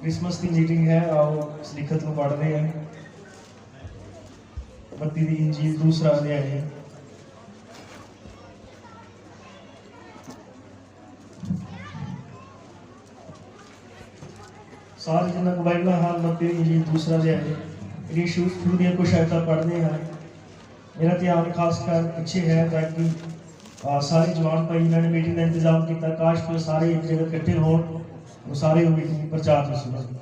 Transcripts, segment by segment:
Christmas की meeting है, आओ इस लिखत को पढ़ रहे हैं। मत्ती दी इंजील दूसरा अध्याय है। सारे जिन्ना को बाइबल हाल मत्ती दी इंजील दूसरा अध्याय है। शुरू दी कुछ आयतां पढ़ने हैं। मेरा ध्यान खासकर पीछे है ताकि सारे जवान भाई इन्होंने मीटिंग का इंतजाम किया। काश को सारे एक जगह इकट्ठे हो सारे मीटिंग प्रचार हो सुन।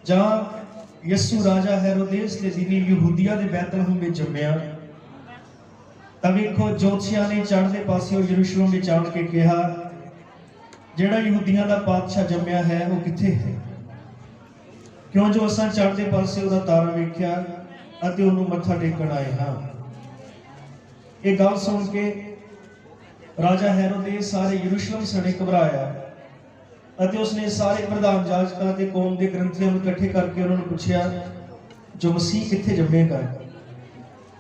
जहाँ यस्सु राजा हेरोदेस के दिनी यहूदिया के बैतलहम में जम्मिया तब वेखो जोतशिया ने चढ़ते पासे यरूशलेम में आण के कहा, जेड़ा यहूदिया का पातशाह जम्मिया है वो किथे है? क्यों जो असां चढ़ते पासे उहदा तारा वेख्या अते उहनूं मत्था टेकण आए हाँ। ये गल सुन के राजा हेरोदेस सारे यरूशलेम सने घबराया अते उसने सारे प्रधान जाजकां ते कौम के ग्रंथियों को इकट्ठे करके उन्होंने पूछा जो मसीह किथे जम्मेगा।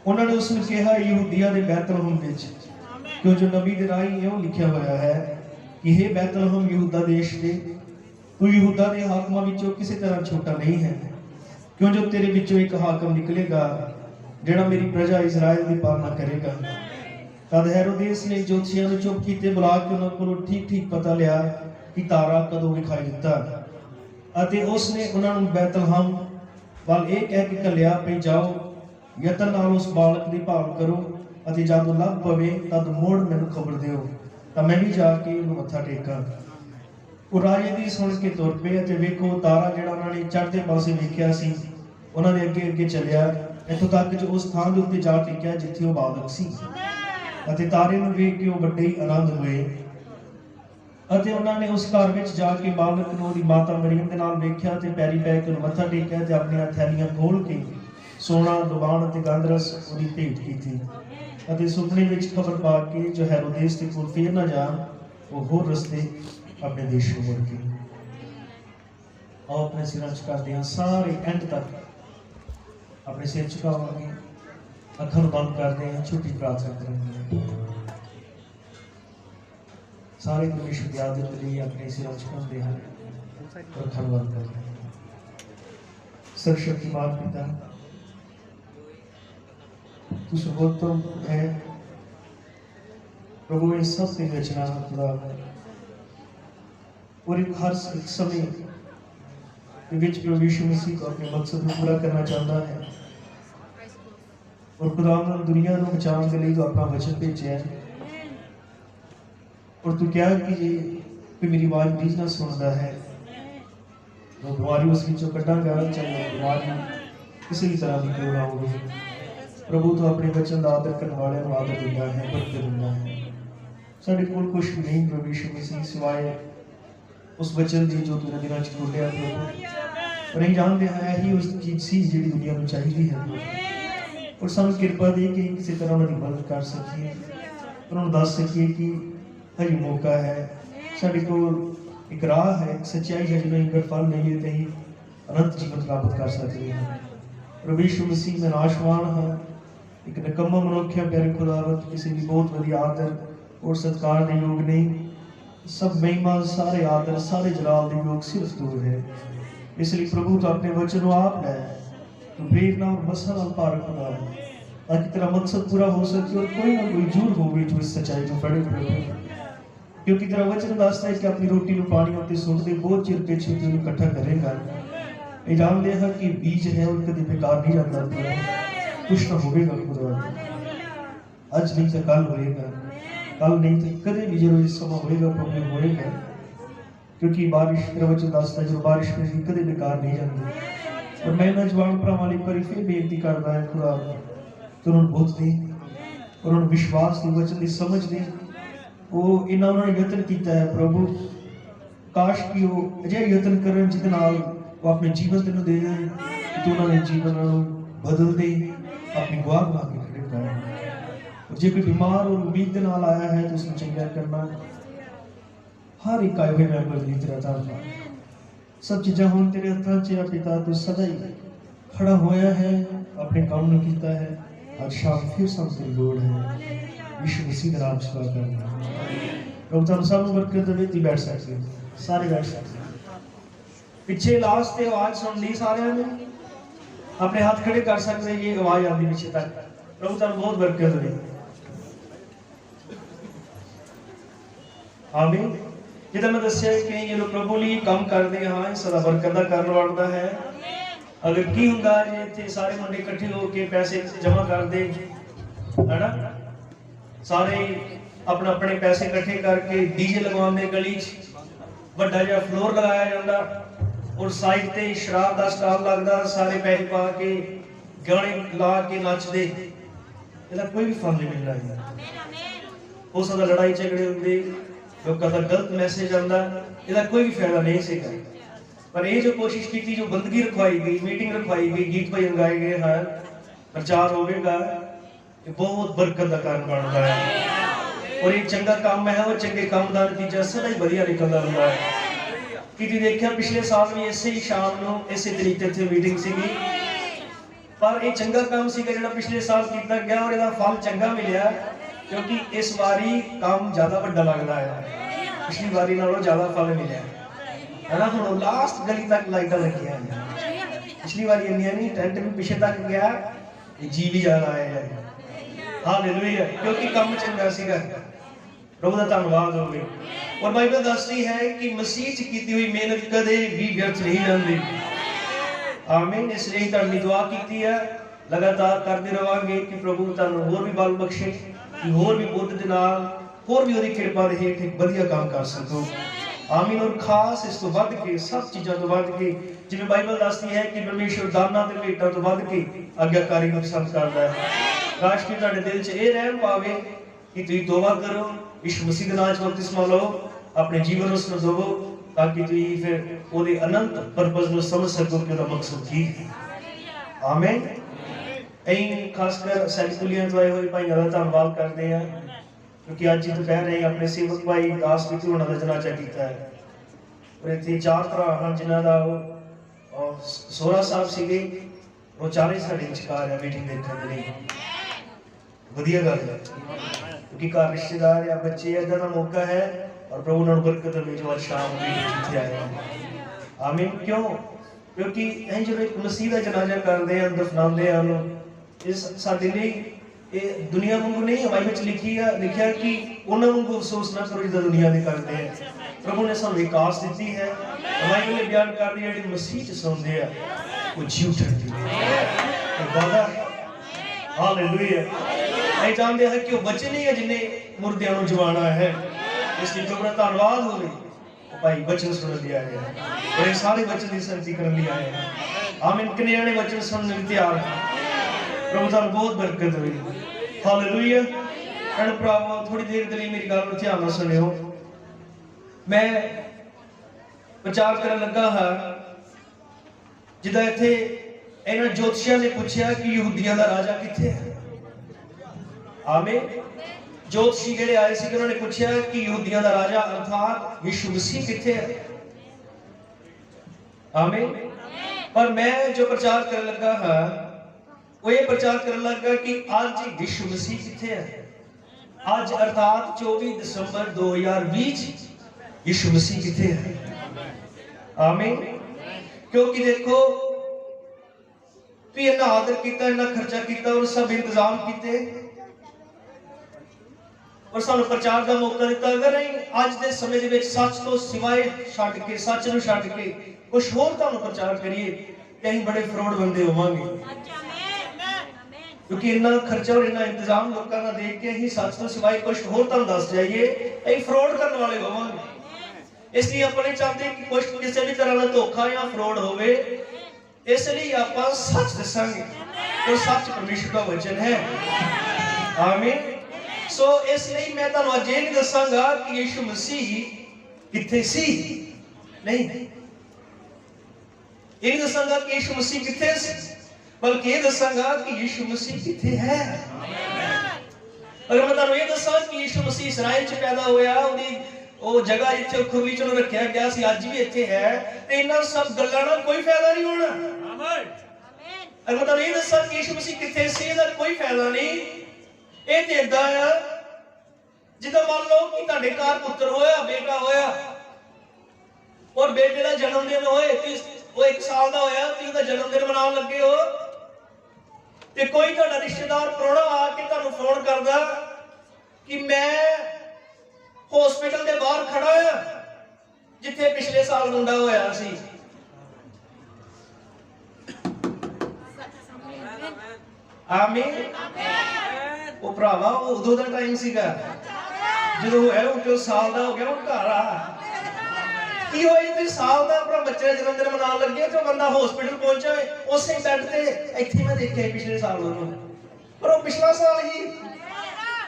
उन्होंने उसने कहा यहूदिया के बैतलहम विच, क्यों जो नबी दे राही इउं लिखिया होया है कि हे बैतलहम यहूदा देश दे, तू यहूदा के हाकमां विचों किसी तरह छोटा नहीं है, क्यों जो तेरे विचों एक हाकम निकलेगा जेड़ा मेरी प्रजा इजराइल की पालना करेगा। तद हेरोदेस ने जोतशियां नूं चुप कीते बुला के उन्हां कोलों ठीक ठीक पता लिया कि तारा कदों विखाई दिता अते उसने उन्हां नूं बैतलहम वल यह कह के घल्लिया भी जाओ यतन नाल उस बालक की भाल करो अते जदों लभ पवे तद मुड़ मैनूं खबर दिओ तां मैं भी जाके उहनूं मत्था टेकां। वो राजे दी सुण के तुर पे अते वेखो तारा जिहड़ा उन्होंने चढ़दे पासे वेखिया सी उन्हां दे अगे अगे चलिया इत्थों तक जो उस थां दे उत्ते जा टिकिया जिथे वो बालक सी अते तारे नूं वेख के वो बड़े ही आनंद हुए अते उन्होंने उस घर में जाके बालक नूं उहदी माता मरियम दे नाल वेख्या ते पैरी पै के मत्था टेकिया ते अपनी थैलियां खोल के सोना दुबान अते गंधरस उहदी भेंट कीती अते सुपने विच खबर पा के जो हेरोदेस दे कोल फिर ना जाण वो होर रस्ते अपने देश को मुड़ के। आओ अपने सिर झुकाते हैं सारे एंड तक अपने सिर झुकावांगे, अखां बंद करते हैं, छोटी प्रार्थना करेंगे। सारे परमेश्वर की आदत के लिए अपने सिर झुकाते हैं और अखां बंद करते हैं। सर्वशक्तिमान पिता तू सर्वोत्तम है प्रभु, इस सब की रचना खुदा और एक हर एक समय प्रभु यीशु मसीह को अपने मकसद को पूरा करना चाहता है और खुदा दुनिया को बचाने के लिए तो अपना वचन भेजा है और तू क्या कि कोई मेरी आवाज प्लीज ना सुनता है वो बीमारी उस विचों कटांगा, चाहे बीमारी किसी भी तरह की क्यों ना हो। प्रभु तो अपने वचन का आदर करने वाले को आदर दिता है, बरकत दिता है। साढ़े कोल कुछ भी नहीं प्रभु यीशु मसीह सिवाय उस वचन की जो तूने दिनों च बोलिया प्रभु, और यही जानते हैं ही उस चीज सी जी दुनिया में चाहिए है और सानू कृपा दे के किसी तरह उन्होंने मदद कर सकिए, उन्होंने दस सकिए कि हरी मौका है, साढ़े को एक राह है, एक सच्चाई है जिन्हें अगर फल नहीं है ही अनंत जीवन प्राप्त कर सकते हैं। प्रभु यीशु मसीह में नाशवान है, एक निकम्मा मनुष्य है प्यारे खुदावंत, किसी भी बहुत बड़ी आदर और सत्कार के योग नहीं, सब महिमा सारे आदर सारे जलाल के योग सिर्फ तू है। इसलिए प्रभु तो अपने वचन को आप लै तो प्रेरणा और मसा नाल पार खुदा ताकि तेरा मकसद पूरा हो सके और कोई ना कोई जरूर होवे जो इस सच्चाई को पढ़े प्रभु, क्योंकि तेरा वचन दसदा है कि अपनी रोटी को पानी उत्ते सुटदे बहुत चिर पिछे तू इकट्ठा करेगा। ये जानते हैं कि बीज है और कभी बेकार नहीं जाता, कुछ ना होगा खुदा, आज नहीं तो कल होएगा, कल नहीं तो कदे भी जरूर इस समय होएगा प्रभु होएगा, क्योंकि बारिश तेरा वचन दसदा जो बारिश में कदे बेकार नहीं जाती। और मैं ना जवान भरावां लई पर फिर बेनती करदा है खुदा तो उन्होंने बुद्ध दे और उन्होंने विश्वास दे वचन की समझ दे, वो इन्ना उन्होंने यतन किया है प्रभु, काश कि वो अजय यतन करन जिहदे नाल वो अपने जीवन तेनों दे दें तो उन्होंने जीवन बदल दे अपनी गवाह बना के खड़े कर। जो कोई बीमार और उम्मीद के नाल आया है तो उसने चंगा करना, हर एक आए हुए मैंबर ली तेरा धन्यवाद। सब चीज़ा हुण तेरे हत्थां च पिता, तू सदा ही खड़ा होया है, अपने काम नूं कीता है, आज शाम फिर सानूं तेरी लोड़ है। यीशु मसीह दा नाम च दुआ करदा प्रभु तुहानूं सब नूं बरकत देवे। बैठ सकते सारे बैठ सकते हैं। पिछे लास्ट से आवाज सुन ली सारे ने, अपने हाथ खड़े कर सकते, ये आवाज आती पिछे तक। प्रभु तुहानू बहुत बरकत होवे। आमीन। जिदा मैं दस्या कि जो प्रभु लिए काम करते हाँ सदा बरकत का कारण बनता है। अगर की हुंदा जे इत्थे सारे मुंडे इकट्ठे होके पैसे जमा करते है ना, सारे अपना अपने पैसे इकट्ठे करके डीजे लगवाते, गली बड़ा जिहा फ्लोर लगाया जाता और साइड ते शराब का स्टाल लगता, सारे पैसे पा के गाने ला के नचते, इसका कोई भी फल नहीं मिलना है। हो सकता लड़ाई झगड़े होंगे, लोगों का गलत मैसेज आता, इसका कोई भी फायदा नहीं सीगा। पर ये जो कोशिश की थी, जो बंदगी रखवाई गई, मीटिंग रखवाई गई, गीत भजन गाए गए हैं, प्रचार होगा, ये बहुत बरकत का कारण बनता है। और एक चंगा काम है, वो चंगे काम का नतीजा सदा ही बढ़िया निकलता होता है। कि देखिया पिछले साल भी इसे ही शाम को इसे तरीके इत्थे मीटिंग सीगी, पर ये चंगा काम सीगा जिहड़ा पिछले साल किया गया और इसका फल चंगा मिलिया, क्योंकि इस बारी काम ज्यादा वड्डा लगता है, पिछली बारी नालों ज्यादा फल मिलिया है ना। हुण लास्ट गली तक लाइटां लगियां हैं, पिछली बारी इन्नियां नहीं, टेंट भी पिछे तक गया, जी भी ज्यादा आए हैं। हालेलुया, क्योंकि काम चंगा सीगा। प्रभु का धन्यवाद होवे। और बाइबल दसदी है कि मसीह च कीती हुई मेहनत कदे भी व्यर्थ नहीं जाती। आमीन। इसलिए तुहाडी दुआ कीती है, लगातार करते रहांगे कि प्रभु तुहानू होर भी बल बख्शे, कि होर भी बुद्ध दे नाल होर भी उहदी किरपा दे हेठ एक वधिया काम कर सको। आमीन। और खास इस तो वध के, सब चीज़ों तो वध के, जिवें बाइबल दसदी है कि परमेश्वर दाना ते भेटां तो वध के आज्ञाकारी नूं पसंद करदा है। काश कि तुहाडे दिल च ये रहम पावे कि तुसीं तौबा करो, यीशु मसीह दे नाम च बपतिस्मा लो, अपने जीवन उस नूं दवो, ताकि तुसीं फिर ओहदे अनंत पर्पस नूं समझ सको कि ओहदा मकसद की है। आमीन। असीं खासकर सैलिकुलियां तो आए हुए भाइयों का धन्नवाद करते हैं, क्योंकि अज दोपहर ही अपने सेवक भाई दास पितू होना का जनाजा किया है। और इतने 4 भरा हैं जिन्हों का सोहरा साहब सीगे, वो चारे साडे विचकार है मीटिंग देखने के लिए। वधिया गल है, क्योंकि घर रिश्तेदार या बच्चे इदा का मौका है, और प्रभु उन्होंने बरकत देवे जो आज शाम मीटिंग आए हैं। आमीन। क्यों? क्योंकि असीं जो एक मसीह का जनाजा करते हैं, दफनाते हैं, इस साडे लिए ये दुनिया वांगू नहीं, बाइबल च लिखिया कि उन्होंने वांगू अफसोस ना करो जिदा दुनिया दे करते हैं। प्रभु ने सानू एक आस दी है, बाइबल ने बयान कर दी है, मसीह च सौंदे हैं वो जी उठणगे। हालेलुया। असीं जानते हैं कि वो वचन ही है जिन्हें मुर्दियां नूं जवाना है। इसलिए प्रभु का धन्नवाद होवे, भाई वचन सुनने लिए आए हैं, और ये सारे वचन की संगति करने लिए आए हैं। आमीन। कितने जने वचन सुनने लिए तैयार हैं? प्रभु तुहानू बहुत बरकत होवे। हालेलुया। एंड भरावो थोड़ी देर के लिए मेरी गल नूं ध्यान नाल सुनियो। मैं प्रचार करन लगा हां, जिदा इत्थे इन्हां ज्योतिषियां ने पूछा कि यहूदियों का राजा कित्थे है। आमीन। ज्योतिषी जिहड़े आए सी उन्होंने पूछा कि यहूदियों का राजा अर्थात यीशु मसीह कित्थे है। आमीन। पर मैं जो प्रचार करन लगा हां, वो ये प्रचार करने लगा कि आज यीशु मसीह कित्थे है। आज अर्थात 24 दिसंबर 2020 यीशु मसीह कित्थे है। आमीन। क्योंकि देखो भी इन्ना आदर किया, इन्ना खर्चा किया, और सब इंतजाम किए, और सानू प्रचार का मौका दिता। अगर अज के समय के सच तो सिवाय छड्ड के, सच नूं छड्ड के कुछ होर तुहानू प्रचार करिए तो असीं बड़े फ्रॉड बंदे होवांगे। क्योंकि इन्ना खर्चा और इन्ना इंतजाम लोगों का देख के असीं सच तो सिवाय कुछ होर तुहानू दस जाइए, असीं फ्रॉड करने वाले होवांगे। इसलिए आप नहीं चाहते कि कुछ किसी भी तरह का धोखा या फ्रॉड होवे, इसलिए आप सच दसांगे, और सच परमेश्वर का वचन है। आमीन। सो इसलिए मैं तुहानू अज ये नहीं दसांगा कि यीशु मसीह कित्थे सी, नहीं, ये नहीं दसांगा कि यीशु मसीह कित्थे सी, बल्कि ये दसांगा कि यीशु मसीह कित्थे है। अगर मैं तुहानू ये दसां कि यीशु मसीह इसराइल च पैदा होया, उहदी वो जगह जिथे खुरली च रखा गया सी, अज भी इत्थे है, ते इन्हां सब गल्लां दा कोई फायदा नहीं होना। अगर मैं तुहानू ये दसां कि यीशु मसीह कित्थे सी, इहदा कोई फायदा नहीं। ये तो इदा है जिदा मान लो कि तुहाडे घर पुत्र होया, बेटा होया, और बेटे का जन्मदिन होए वो 1 साल का होया, तुसीं दा जन्मदिन मनाउण लगे हो ते कोई तुहाडा रिश्तेदार प्राहुणा आके तुहानूं फोन करदा कि मैं हॉस्पिटल के बाहर खड़ा हां जिथे पिछले साल मुंडा होया सी। आमीन। वो भरावा उदों दा टाइम सीगा जो होया, जो साल का हो गया वो घर आ की होई तुसीं साल का अपना बच्चे का जन्मदिन मनाउण लगे जो बंदा हॉस्पिटल पहुंचा उस बेड ते इत्थे मैं देखिया पिछले साल उन्होंने, पर वो पिछला साल ही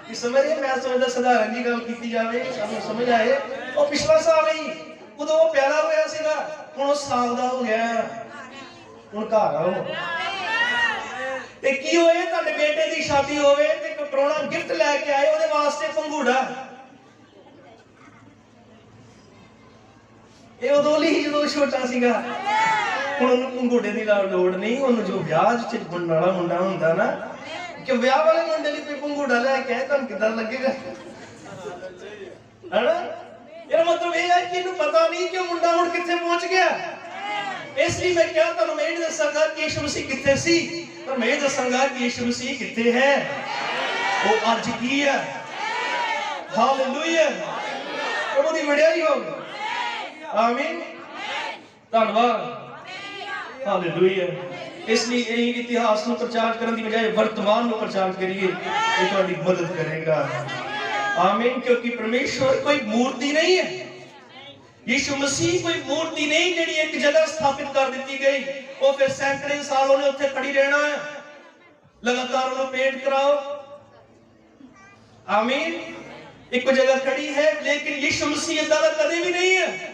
कि समझ मैं समझदा साधारण जी गल कीती जावे सानूं समझ आए वो पिछला साल ही उदों वो प्यारा होया सीगा, हुण उस साल दा हो गया हुण घर आओ ते की होए तुहाडे बेटे दी शादी होवे ते कोई प्राहुणा गिफ्ट लैके आए ओहदे वास्ते पंघूड़ा ਇਹ ਉਦੋਂ ਲਈ ਜਦੋਂ ਛੋਟਾ ਸੀਗਾ। ਹੁਣ ਉਹਨੂੰ ਪੰਘੂੜੇ ਦੀ ਲੋੜ ਨਹੀਂ, ਉਹਨੂੰ ਜੋ ਵਿਆਹ ਚ ਬਣਨ ਵਾਲਾ ਮੁੰਡਾ ਹੁੰਦਾ ਨਾ ਕਿ ਵਿਆਹ ਵਾਲੇ ਮੁੰਡੇ ਲਈ ਕੋਈ ਪੰਘੂੜਾ ਲੈ ਕੇ ਆਏ ਤੁਹਾਨੂੰ ਕਿੱਦਾਂ ਲੱਗੇਗਾ ਹੈਨਾ। ਇਹਦਾ ਮਤਲਬ ਇਹ ਹੈ ਕਿ ਇਹਨੂੰ ਪਤਾ ਨਹੀਂ ਕਿ ਉਹ ਮੁੰਡਾ ਹੁਣ ਕਿੱਥੇ ਪਹੁੰਚ ਗਿਆ। ਇਸ ਲਈ ਮੈਂ ਕਿਹਾ ਤੁਹਾਨੂੰ ਮੈਂ ਇਹ ਦੱਸਾਂਗਾ ਕਿ ਯਿਸੂ ਮਸੀਹ ਕਿੱਥੇ ਸੀ, ਪਰ ਮੈਂ ਇਹ ਦੱਸਾਂਗਾ ਕਿ ਯਿਸੂ ਮਸੀਹ ਕਿੱਥੇ ਹੈ, ਉਹ ਅੱਜ ਕੀ ਹੈ। ਹਾਲੇਲੂਇਆ, ਪ੍ਰਭੂ ਦੀ ਵਡਿਆਈ ਹੋਵੇ। आमीन, धन्यवाद, हालेलुया। इसलिए यही इतिहास को प्रचार करने की बजाय वर्तमान में प्रचार करिए, ये तुम्हारी मदद करेगा। आमीन, क्योंकि परमेश्वर कोई मूर्ति नहीं है, यीशु मसीह कोई मूर्ति नहीं जिहड़ी एक जगह स्थापित कर दी गई वो फिर सैकड़े साल उन्हें उत्थे खड़ी रहना है, लगातार उन्हें पेंट कराओ। आमीन, एक जगह खड़ी है, लेकिन यीशु मसीह इदां दा कदे भी नहीं है।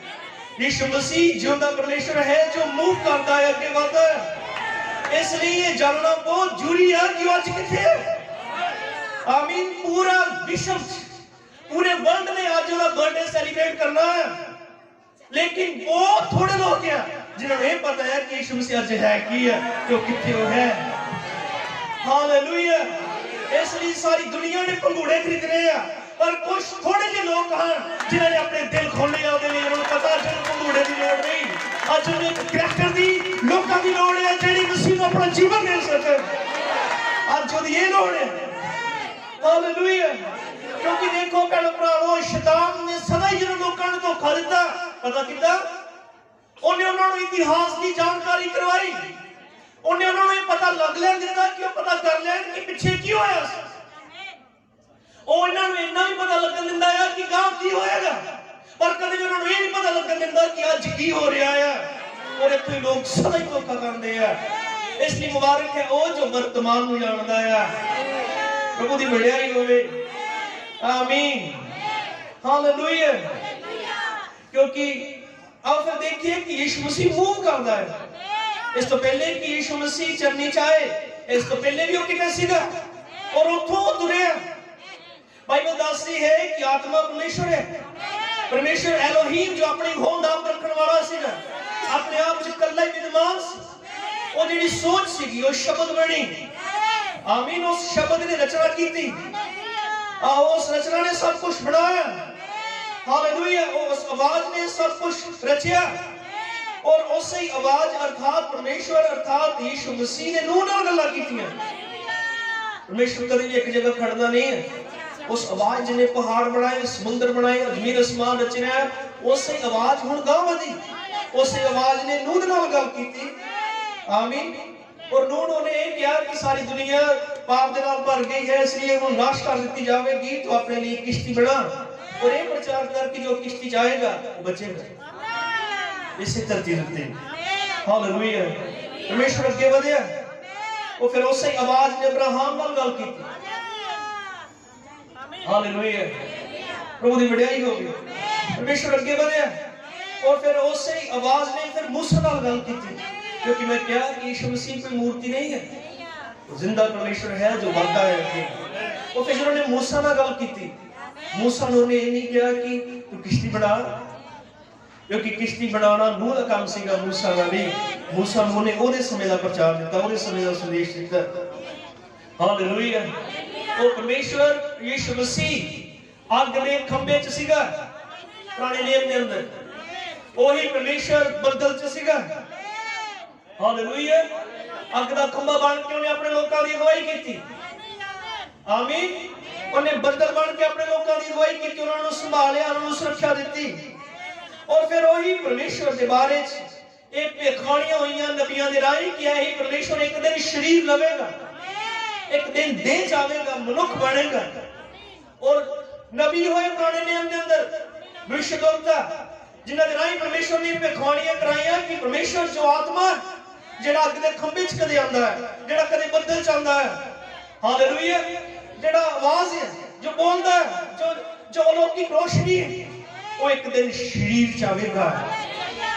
यीशु मसीह जिंदा परमेश्वर है जो मूव करता है, अगे बढ़ता है। इसलिए जानना बहुत जरूरी है कि आज किथे है। आमीन, पूरा विश्व पूरे वर्ल्ड ने आज उसका बर्थडे सेलिब्रेट करना है, लेकिन बहुत थोड़े लोग हैं जिन्हें ये पता है कि यीशु मसीह आज है की है, जो किथे वो है। हालेलुया। इसलिए सारी दुनिया ने पंघूड़े खरीदने हैं, पर कुछ थोड़े जे लोग हैं जिन्होंने अपने दिल खोले आदे लिए, उन्हें पता है पंघूड़े की लोड़ नहीं, आज उन्हें एक करैक्टर की लोगों की लोड़ है जिहड़ी मसीह को अपना जीवन दे सके। आज उहदी ये लोड़ है। हालेलुया। क्योंकि देखो भैणो भरावो, शैतान ने सदा ही जिन्होंने लोगों को धोखा दिता, पता कितना उन्हें उन्होंने इतिहास की जानकारी करवाई, उन्हें उन्होंने पता लग लैन दिता कि पता कर लैन कि पिछे की होया। ਉਹ ਇਹਨਾਂ ਨੂੰ ਇੰਨਾ ਵੀ ਪਤਾ ਲੱਗਣ ਦਿੰਦਾ ਹੈ ਕਿ ਗਾਂ ਕੀ ਹੋਏਗਾ, ਪਰ ਕਦੇ ਵੀ ਉਹਨਾਂ ਨੂੰ ਇਹ ਨਹੀਂ ਪਤਾ ਲੱਗਣ ਦਿੰਦਾ ਕਿ ਅੱਜ ਕੀ ਹੋ ਰਿਹਾ ਹੈ। ਔਰ ਇੱਥੇ ਹੀ ਲੋਕ ਸਦਾ ਹੀ ਧੋਖਾ ਕਰਦੇ ਆ। ਇਸ ਲਈ ਮੁਬਾਰਕ ਹੈ ਉਹ ਜੋ ਵਰਤਮਾਨ ਨੂੰ ਜਾਣਦਾ ਹੈ। ਪ੍ਰਭੂ ਦੀ ਵਡਿਆਈ ਹੋਵੇ। ਆਮੀਨ, ਹਾਲੇਲੂਇਆ। क्योंकि आओ फिर देखिए कि यीशु मसीह मूव करता है। इस तो पहले कि यीशु मसीह चरनी चाहे, इस तो पहले भी वो कितने सीधा और उठो तुरे। बाइबल दसती है कि आत्मा परमेश्वर है, परमेश्वर एलोहीम जो अपनी होंद आप रखने वाला सीगा, अपने आप च कल्ला ही विद्यमान सी। वो जेडी सोच सीगी वो शब्द बनी। आमीन। उस शब्द ने रचना की थी, उस रचना ने सब कुछ बनाया। हालेलुया। उस आवाज ने सब कुछ रचा और उसी आवाज अर्थात परमेश्वर अर्थात यीशु मसीह ने नूह नाल गल्लां कीतियां। परमेश्वर कभी एक जगह खड़दा नहीं है। उस आवाज ने पहाड़ बनाए, समुद्र बनाए, जमीन आसमान रचना, उसी आवाज हुण गां वधी। उसी आवाज ने नूह नाल गल कीती। आमीन। और नूह ने यह कहा कि सारी दुनिया पाप दे नाल भर गई है, इसलिए हुण नाश कर दी जाएगी, तो अपने लिए किश्ती बना और ये प्रचार कर कि जो किश्ती जाएगा वो बचेगा। इसी धरती रखते। हालेलुया। परमेश्वर अगे बढ़िया। वो फिर उसी आवाज ने अब्राहम नाल गल की। हालेलुया। प्रभु दी वडियाई होगी। परमेश्वर अगे बढ़िया और फिर उसी आवाज ने फिर मूसा नाल गल की, क्योंकि मैं क्या कि यीशु मसीह कोई मूर्ति नहीं है, जिंदा परमेश्वर है जो बढ़ता है। वो फिर उन्होंने मूसा नाल गल की। मूसा ने ये नहीं कहा कि तू किश्ती बना, क्योंकि किश्ती बनाना नूह का काम सीगा, मूसा का नहीं। मूसा ने ओदे समय का प्रचार दिता, ओदे समय का संदेश दिता। हालेलुया। वो परमेश्वर यीशु मसीह अग दे खंबे च सीगा पुराने नियम के अंदर। ਉਹੀ ਪਰਮੇਸ਼ਰ ਬੱਦਲ 'ਚ ਸੀਗਾ। ਹਾਲੇਲੂਇਆ। ਅੱਗ ਦਾ ਖੰਭਾ ਬਣ ਕੇ ਉਹਨੇ ਆਪਣੇ ਲੋਕਾਂ ਦੀ ਅਗਵਾਈ ਕੀਤੀ। ਆਮੀਨ। ਉਹਨੇ ਬੱਦਲ ਬਣ ਕੇ ਆਪਣੇ ਲੋਕਾਂ ਦੀ ਅਗਵਾਈ ਕੀਤੀ, ਉਹਨਾਂ ਨੂੰ ਸੰਭਾਲਿਆ, ਉਹਨਾਂ ਨੂੰ ਸੁਰੱਖਿਆ ਦਿੱਤੀ। ਔਰ ਫਿਰ ਉਹੀ ਪਰਮੇਸ਼ਰ ਦੇ ਬਾਰੇ 'ਚ ਇਹ ਭੇਖਾਣੀਆਂ ਹੋਈਆਂ ਨਬੀਆਂ ਦੇ ਰਾਹੀਂ ਕਿ ਇਹੀ ਪਰਮੇਸ਼ਰ ਇੱਕ ਦਿਨ ਸ਼ਰੀਰ ਲਵੇਗਾ, ਇੱਕ ਦਿਨ ਦੇਹ ਜਾਵੇਗਾ, ਮਨੁੱਖ ਬਣੇਗਾ। ਔਰ ਨਬੀ ਹੋਏ ਪੁਰਾਣੇ ਨਿਯਮ ਦੇ ਅੰਦਰ ਭਵਿष्यद्वक्ता जिन्हां दे राहीं परमेश्वर ने भविष्यवाणियां कराईयां कि परमेश्वर जो आत्मा जिहड़ा अग दे खंभे च कदे आंदा है, जिहड़ा कदे बदल च आंदा है, हालेलुया, जिहड़ा आवाज है जो बोलदा है, जो अलौकिक रोशनी है, वो एक दिन शरीर च आवेगा,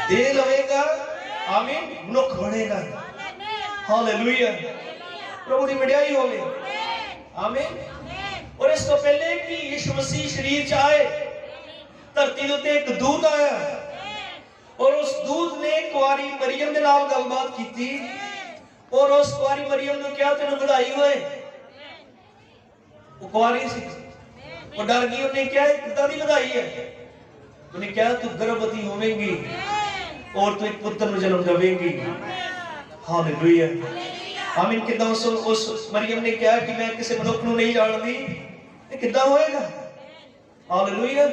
दे लवेगा। आमीन। मनुख बनेगा। हालेलुया। प्रभु दी वडियाई होवे। आमीन। और इस तो पहले कि यीशु मसीह शरीर च आए, धरती दे उत्ते एक दूत आया और उस दूत ने कुआरी मरियम दे नाल गलबात की और उस कुआरी मरियम ने कहा तेनू बधाई होए। वो कुआरी सी, वो डर गई। उन्हें क्या किदां दी बधाई है? उन्हें कहा तू गर्भवती होवेगी और तू एक पुत्र नूं जन्म देवेगी। हालेलुया। आमीन। किदां उस मरियम ने कहा कि मैं किसी मनुख नूं नहीं जानदी, ये किदां होएगा? हालेलुया।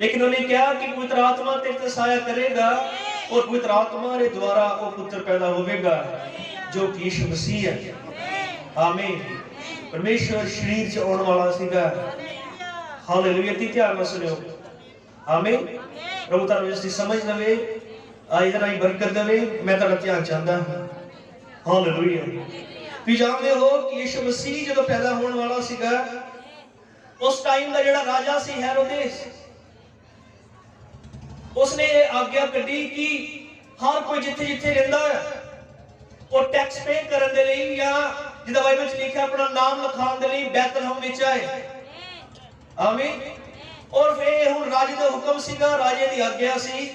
लेकिन उन्हें कहा कि पवित्र आत्मा तेरे ते साया करेगा और पवित्र आत्मा के द्वारा वो पुत्र पैदा होगा जो कि यीशु मसीह है। आमीन। परमेश्वर शरीर च आने वाला सीगा। हालेलुया। ध्यान नाल सुनियो। आमीन। प्रभु तुहानू इसकी समझ देवे, इहदे नाल बरकत देवे। मैं तुहाडा ध्यान चाहता हां। हालेलुया। तुसीं जानदे हो कि यीशु मसीह जदों पैदा होने वाला सीगा, उस टाइम का जिहड़ा राजा सी हेरोदेस, उसने आज्ञा कढ़ी कि हर कोई जिथे जिथे रहिंदा है वो टैक्स पे करन दे लई या जिदा बाइबल च लिखा अपना नाम लिखाउण दे लई बैतलहम विच आए। आमीन। और फिर हुण राजे दा हुक्म सीगा, राजे दी आज्ञा सी,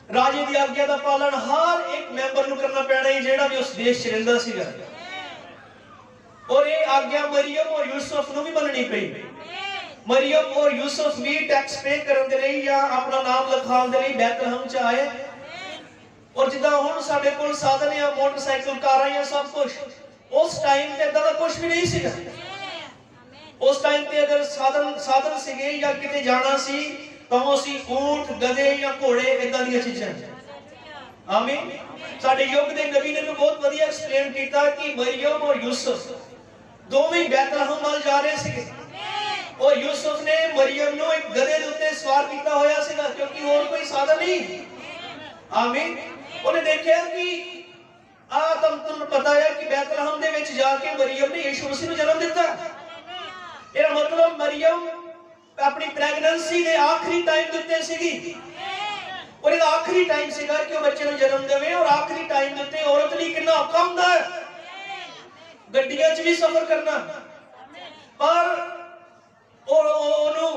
राजे दी आज्ञा दा पालन हर एक मैंबर नूं करना पैना है जिहड़ा भी उस देश च रहिंदा सीगा। और ये आज्ञा मरियम और यूसुफ नूं भी मननी पई। मरियम और यूसुफ भी टैक्स पे करन दे लई या अपना नाम लिखाउण दे लई बैतलहम च आए। और जिदा हुण साडे कोल साधन या मोटरसाइकिल कारां या सब कुछ, उस टाइम ते इदां दा कुछ भी नहीं सीगा। उस टाइम ते अगर साधन सीगे या किते जाना सी तां असीं ऊंट, गधे या घोड़े इदां दी चीज़ां। आमीन। साडे युग दे नबी ने भी बहुत वधिया एक्सप्लेन कीता कि मरियम और यूसुफ दोवें बैतलहम वाल जा रहे सीगे और यूसुफ ने मरियम नूं एक गधे दे उत्ते सवार कीता होया सीगा क्योंकि होर कोई साधन नहीं। आमीन। उन्हें देखा कि तुहानूं पता है कि बैतलहम दे विच जाके मरियम ने यीशु मसीह नूं जन्म दिता। इसदा मतलब मरियम अपनी प्रेगनेंसी दे आखिरी टाइम दे उत्ते सीगी और इसदा आखिरी टाइम सीगा कि वो बच्चे नूं जन्म देवे। और आखिरी टाइम दे उत्ते औरत लई कितना औखा हुंदा है, गड्डियां च भी सफर करना, पर और ओनू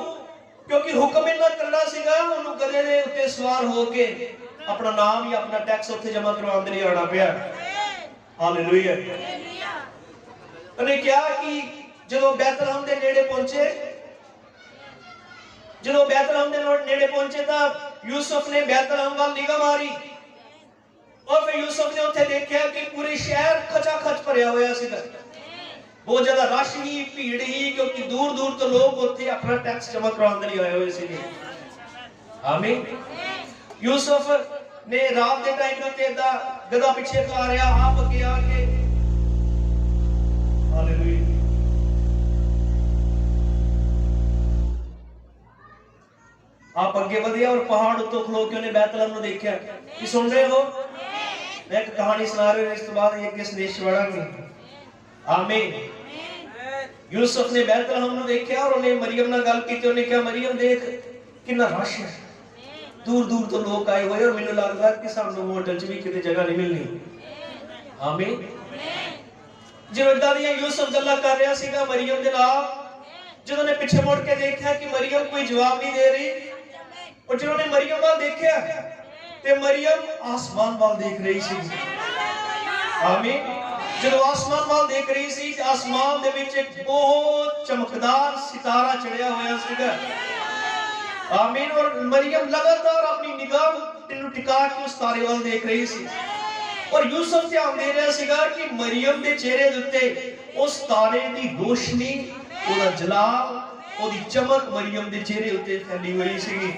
क्योंकि हुक्म इन्ना करना सीगा, ओनू गधे दे उत्ते सवार होके अपना नाम या अपना टैक्स उत्थे जमा करवाउण दे लई आना पिया। हालेलुया। उन्हें कहा कि जदों बैतलहम दे नेड़े पहुंचे, जदों बैतलहम दे नेड़े पहुंचे तां यूसुफ ने बैतलहम वाल निगाह मारी और फिर यूसुफ ने उत्थे देखा कि पूरे शहर खचाखच भरिया होया सीगा। बहुत ज्यादा रश ही, भीड़ ही, क्योंकि दूर दूर तो लोग उत्थे अपना टैक्स जमा करवाउण दे लई आए हुए सीगे। आमीन। यूसुफ ने रात के टाइम उत्ते दा गधा पिछे खलारिया, आप अगे आके। हालेलुया। आप अगे बढ़िया और पहाड़ उत्तों खलो के उन्हें बैतलहम नूं देखा। कि सुन रहे हो? मैं एक कहानी सुना रहा हूं, इस बाद एक संदेश बढ़ांगे। आमीन। यूसुफ ने बैतलहम नूं देखा और उन्हें मरियम नाल गल कीती। उन्हें कहा मरियम देख कितना रश है, दूर दूर तो लोग आए हुए और मैनूं लगदा कि सानूं होटल च भी किते जगह नहीं मिलनी। आमीन। जो इदां दी यूसुफ गल्लां कर रहा सीगा मरियम दे नाल, जदों ने पिछे मुड़ के देखा कि मरियम कोई जवाब नहीं दे रही और जिन्होंने मरियम वाल देखा ते मरियम आसमान वाल देख रही सी। आमीन। जदों आसमान वाल देख रही सी, आसमान दे विच एक बहुत चमकदार सितारा चढ़िया होया सीगा। आमीन। और मरियम लगातार अपनी निगाह टिका के उस तारे वाल देख रही सी और यूसुफ ध्यान दे रहा सीगा कि मरियम के चेहरे दे उत्ते उस तारे की रोशनी, ओदा जलाल, ओदी चमक मरियम के चेहरे उत्ते फैली हुई सी।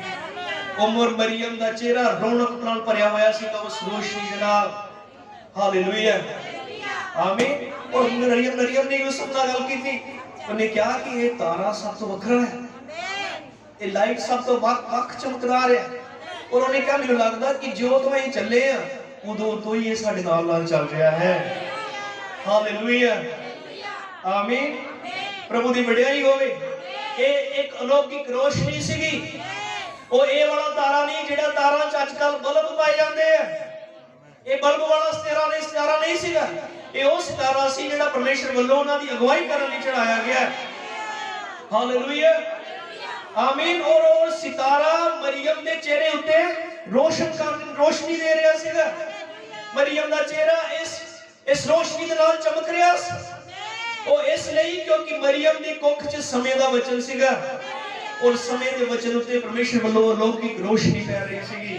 उमर मरियम का चेहरा रौनक नाल भरिया होया सीगा उस रोशनी दे नाल। हालेलुया, आमीन। और मरियम ने यूसुफ नाल गल की थी, उन्हें कहा कि ये तारा सब तो वखरा है, ये लाइट सब तो वख चमकदार है। और उन्हें कहा मैनूं लगदा कि जो तो असीं चले आ उदों तो ही ये साडे नाल चल रहा है। हालेलुया, आमीन। प्रभु दी वडियाई होवे। ये एक अलौकिक रोशनी सीगी। ਉਹ ਇਹ ਵਾਲਾ ਤਾਰਾ नहीं ਜਿਹੜਾ ਤਾਰਾਂ ਚ ਅੱਜਕੱਲ ਬਲਬ ਪਾਏ ਜਾਂਦੇ ਆ, ਇਹ ਬਲਬ ਵਾਲਾ ਸਿਤਾਰਾ ਨਹੀਂ ਸੀਗਾ। ਇਹ ਉਹ ਸਿਤਾਰਾ ਸੀ ਜਿਹੜਾ ਪਰਮੇਸ਼ਰ ਵੱਲੋਂ ਉਹਨਾਂ ਦੀ ਅਗਵਾਈ ਕਰਨ ਲਈ ਚੜਾਇਆ ਗਿਆ। ਹਾਲੇਲੂਇਆ, ਆਮੀਨ। और ਉਹ ਸਿਤਾਰਾ ਮਰੀਮ ਦੇ ਚਿਹਰੇ ਉੱਤੇ रोशनी दे रहा ਸੀਗਾ। ਮਰੀਮ ਦਾ ਚਿਹਰਾ ਇਸ रोशनी ਦੇ ਨਾਲ ਚਮਕ ਰਿਹਾ ਸੀ। ਉਹ ਇਸ ਲਈ ਕਿਉਂਕਿ ਮਰੀਮ ਦੀ ਕੁੱਖ ਚ ਸਮੇਂ ਦਾ ਵਚਨ ਸੀਗਾ और समय के वचन उत्ते परमेश्वर वालों अलौकिक रोशनी पै रही सी।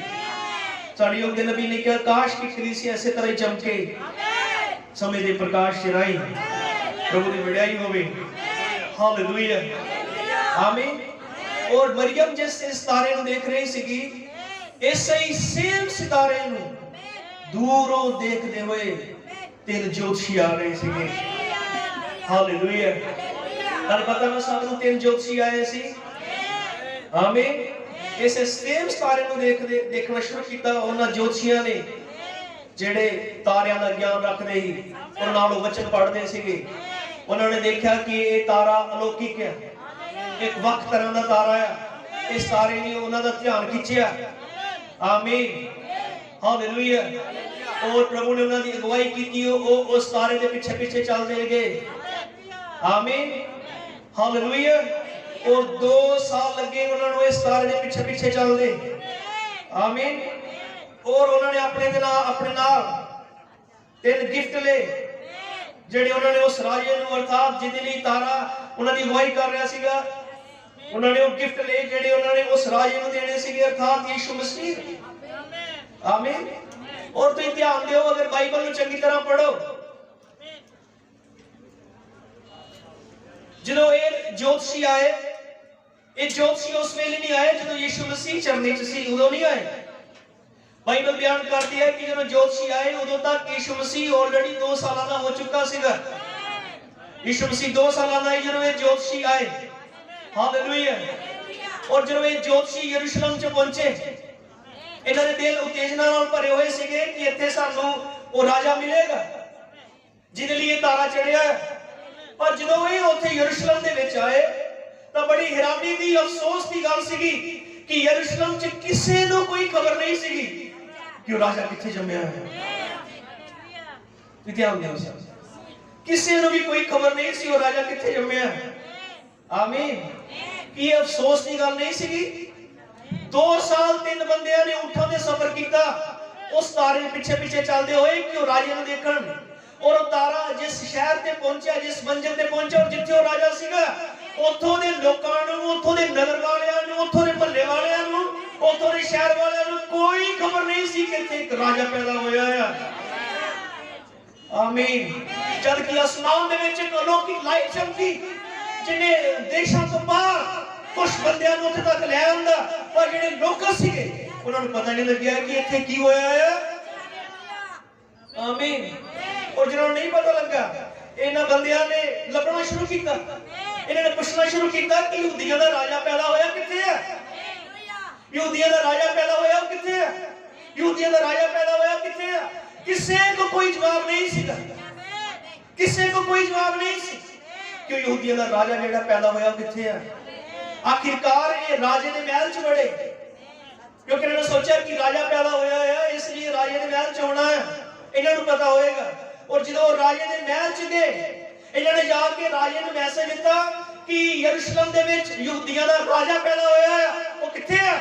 साडी योग दे नबी ने कहा काश की कलीसिया ऐसे तरह चमके समय के प्रकाश च राही। प्रभु दी वडियाई होवे। हालेलुया, आमीन। और मरियम जिस सितारे नु देख रही सी, ऐसे ही सेम सितारे नु दूरों देखते हुए तीन ज्योतिषी आ रहे सी। हालेलुया, तन पता ना सब नु तीन ज्योतिषी आए सी। आमीन। इस सेम सितारे को देखना शुरू किया उन्होंने ज्योतिषियों ने जेड़े तारियां का ज्ञान रखते ही और नाल वचन पढ़ते थे। उन्होंने देखा कि ये तारा अलौकिक है, एक वक्त तरह का तारा है। इस तारे ने उन्होंने ध्यान खिंचिया। आमीन, हालेलुया। और प्रभु ने उन्होंने अगवाई की, उस तारे के पीछे पीछे चलते गए। आमीन, हालेलुया। और 2 साल लगे उन्होंने इस तारे के पीछे पीछे चलते। आमीन। और उन्होंने अपने नाल 3 गिफ्ट ले जेडे उन्होंने उस राजे नूं अर्थात जिहदे लई तारा उन्होंने अगवाई कर रहा सीगा, उन्होंने वो गिफ्ट ले जेडे उन्होंने उस राजे नूं देने सीगे अर्थात यीशु मसीह। आमीन। और तुसीं ध्यान दिओ, अगर बाइबल नूं चंगी तरह पढ़ो, जदों ये ज्योतिषी आए, ये ज्योतिषी उस वेले नहीं आए जदों यीशु मसीह चरनी च सी, उदों नहीं आए। बाइबल बयान करती है कि जदों ज्योतिषी आए उदों तक यीशु मसीह ऑलरेडी 2 साल का हो चुका सीगा। यीशु मसीह 2 साल का ही जदों ये ज्योतिषी आए। हालेलुया। और जदों ये ज्योतिषी यरूशलेम च पहुंचे, इन्हां दे दिल उत्तेजना नाल भरे हुए सीगे कि इत्थे सानूं वो राजा मिलेगा जिहदे लई तारा चढ़िया। पर जदों ये उत्थे यरूशलेम दे विच आए तो बड़ी हैरानी दी अफसोस की गल सीगी कि यरूशलेम च किसी नूं कोई खबर नहीं सीगी कि राजा किथे जम्मिया है। ध्यान दिओ, किसी नूं भी कोई खबर नहीं सी वो राजा किथे जम्मिया है। आमीन। ये अफसोस की गल नहीं सीगी। 2 साल 3 बंदियां ने ऊंटां दे सफर किया उस तारे पीछे पीछे चलते हुए कि वो राजे नूं देखण। और वो तारा जिस शहर ते पहुंचा, जिस मंजिल ते पहुंचा और जिथे वो राजा सीगा, उथों दे लोकां नूं, उथों दे नगर वालियां नूं, उथों दे महल्ले वालियां नूं, उथों दे शहर वालियां नूं कोई खबर नहीं सी कि इत्थे एक राजा पैदा होया है। आमीन। जद कि आसमान दे विच एक अलौकिक लाइट चमकी जिन्हें देशां तो बाहर कुछ बंदियां नूं उत्थे तक ले आंदा, पर जिहड़े लोक सीगे उन्हां नूं पता नहीं लग्या कि इत्थे की होया है। आमीन। और जिन्होंने नहीं पता लगा, इन्हां बंदियां ने लभना शुरू किया, इन्होंने पूछना शुरू किया कि यहूदियों का राजा पैदा होया किथे है, यहूदियों का राजा पैदा होया किथे है, यहूदियों का राजा पैदा होया किथे है। किसी को कोई जवाब नहीं सीगा, किसी को कोई जवाब नहीं सी कि यहूदियों का राजा जेड़ा पैदा होया किथे है। आखिरकार ये राजे दे महल च बड़े, क्योंकि इन्होंने सोचा कि राजा पैदा होया है इसलिए राजे दे महल च होना है, इन्होंने पता होएगा। और जो राजे दे महल च गए, इन्होंने जाके राजे ने मैसेज दिता कि यरूशलेम दे विच यहूदियों का राजा पैदा होया है, वो किथे है।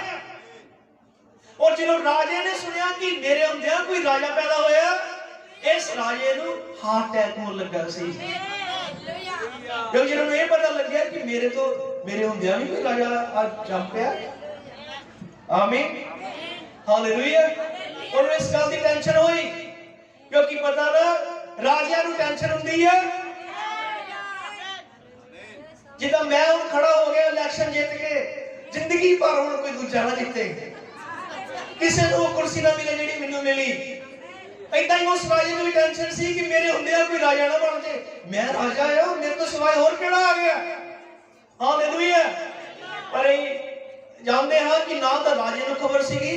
और जो राजे ने सुनिया कि मेरे हुंदियां कोई राजा पैदा होया, इस राजे नूं हार्ट अटैक होने लगा सी। क्योंकि जिन्होंने ये पता लग गया कि मेरे हुंदियां भी कोई राजा आज जम पिया, आमीन, हालेलुया। और इस गल की टेंशन हुई क्योंकि पता ना राजियां नूं टेंशन हुंदी है जिदा मैं हुण खड़ा हो गया इलेक्शन जित के जिंदगी भर हुण कोई दूजा ना जिते, किसी नूं कुर्सी ना मिले जिहड़ी मैनूं मिली। ऐदां ही उस राजे नूं भी टेंशन सी कि मेरे हुंदिया कोई राजा ना बन जाए, मैं राजा आ मेरे तो सिवाय होर किहड़ा आ गया। हालेलुया। पर जानते हाँ कि ना तो राजे नूं खबर सीगी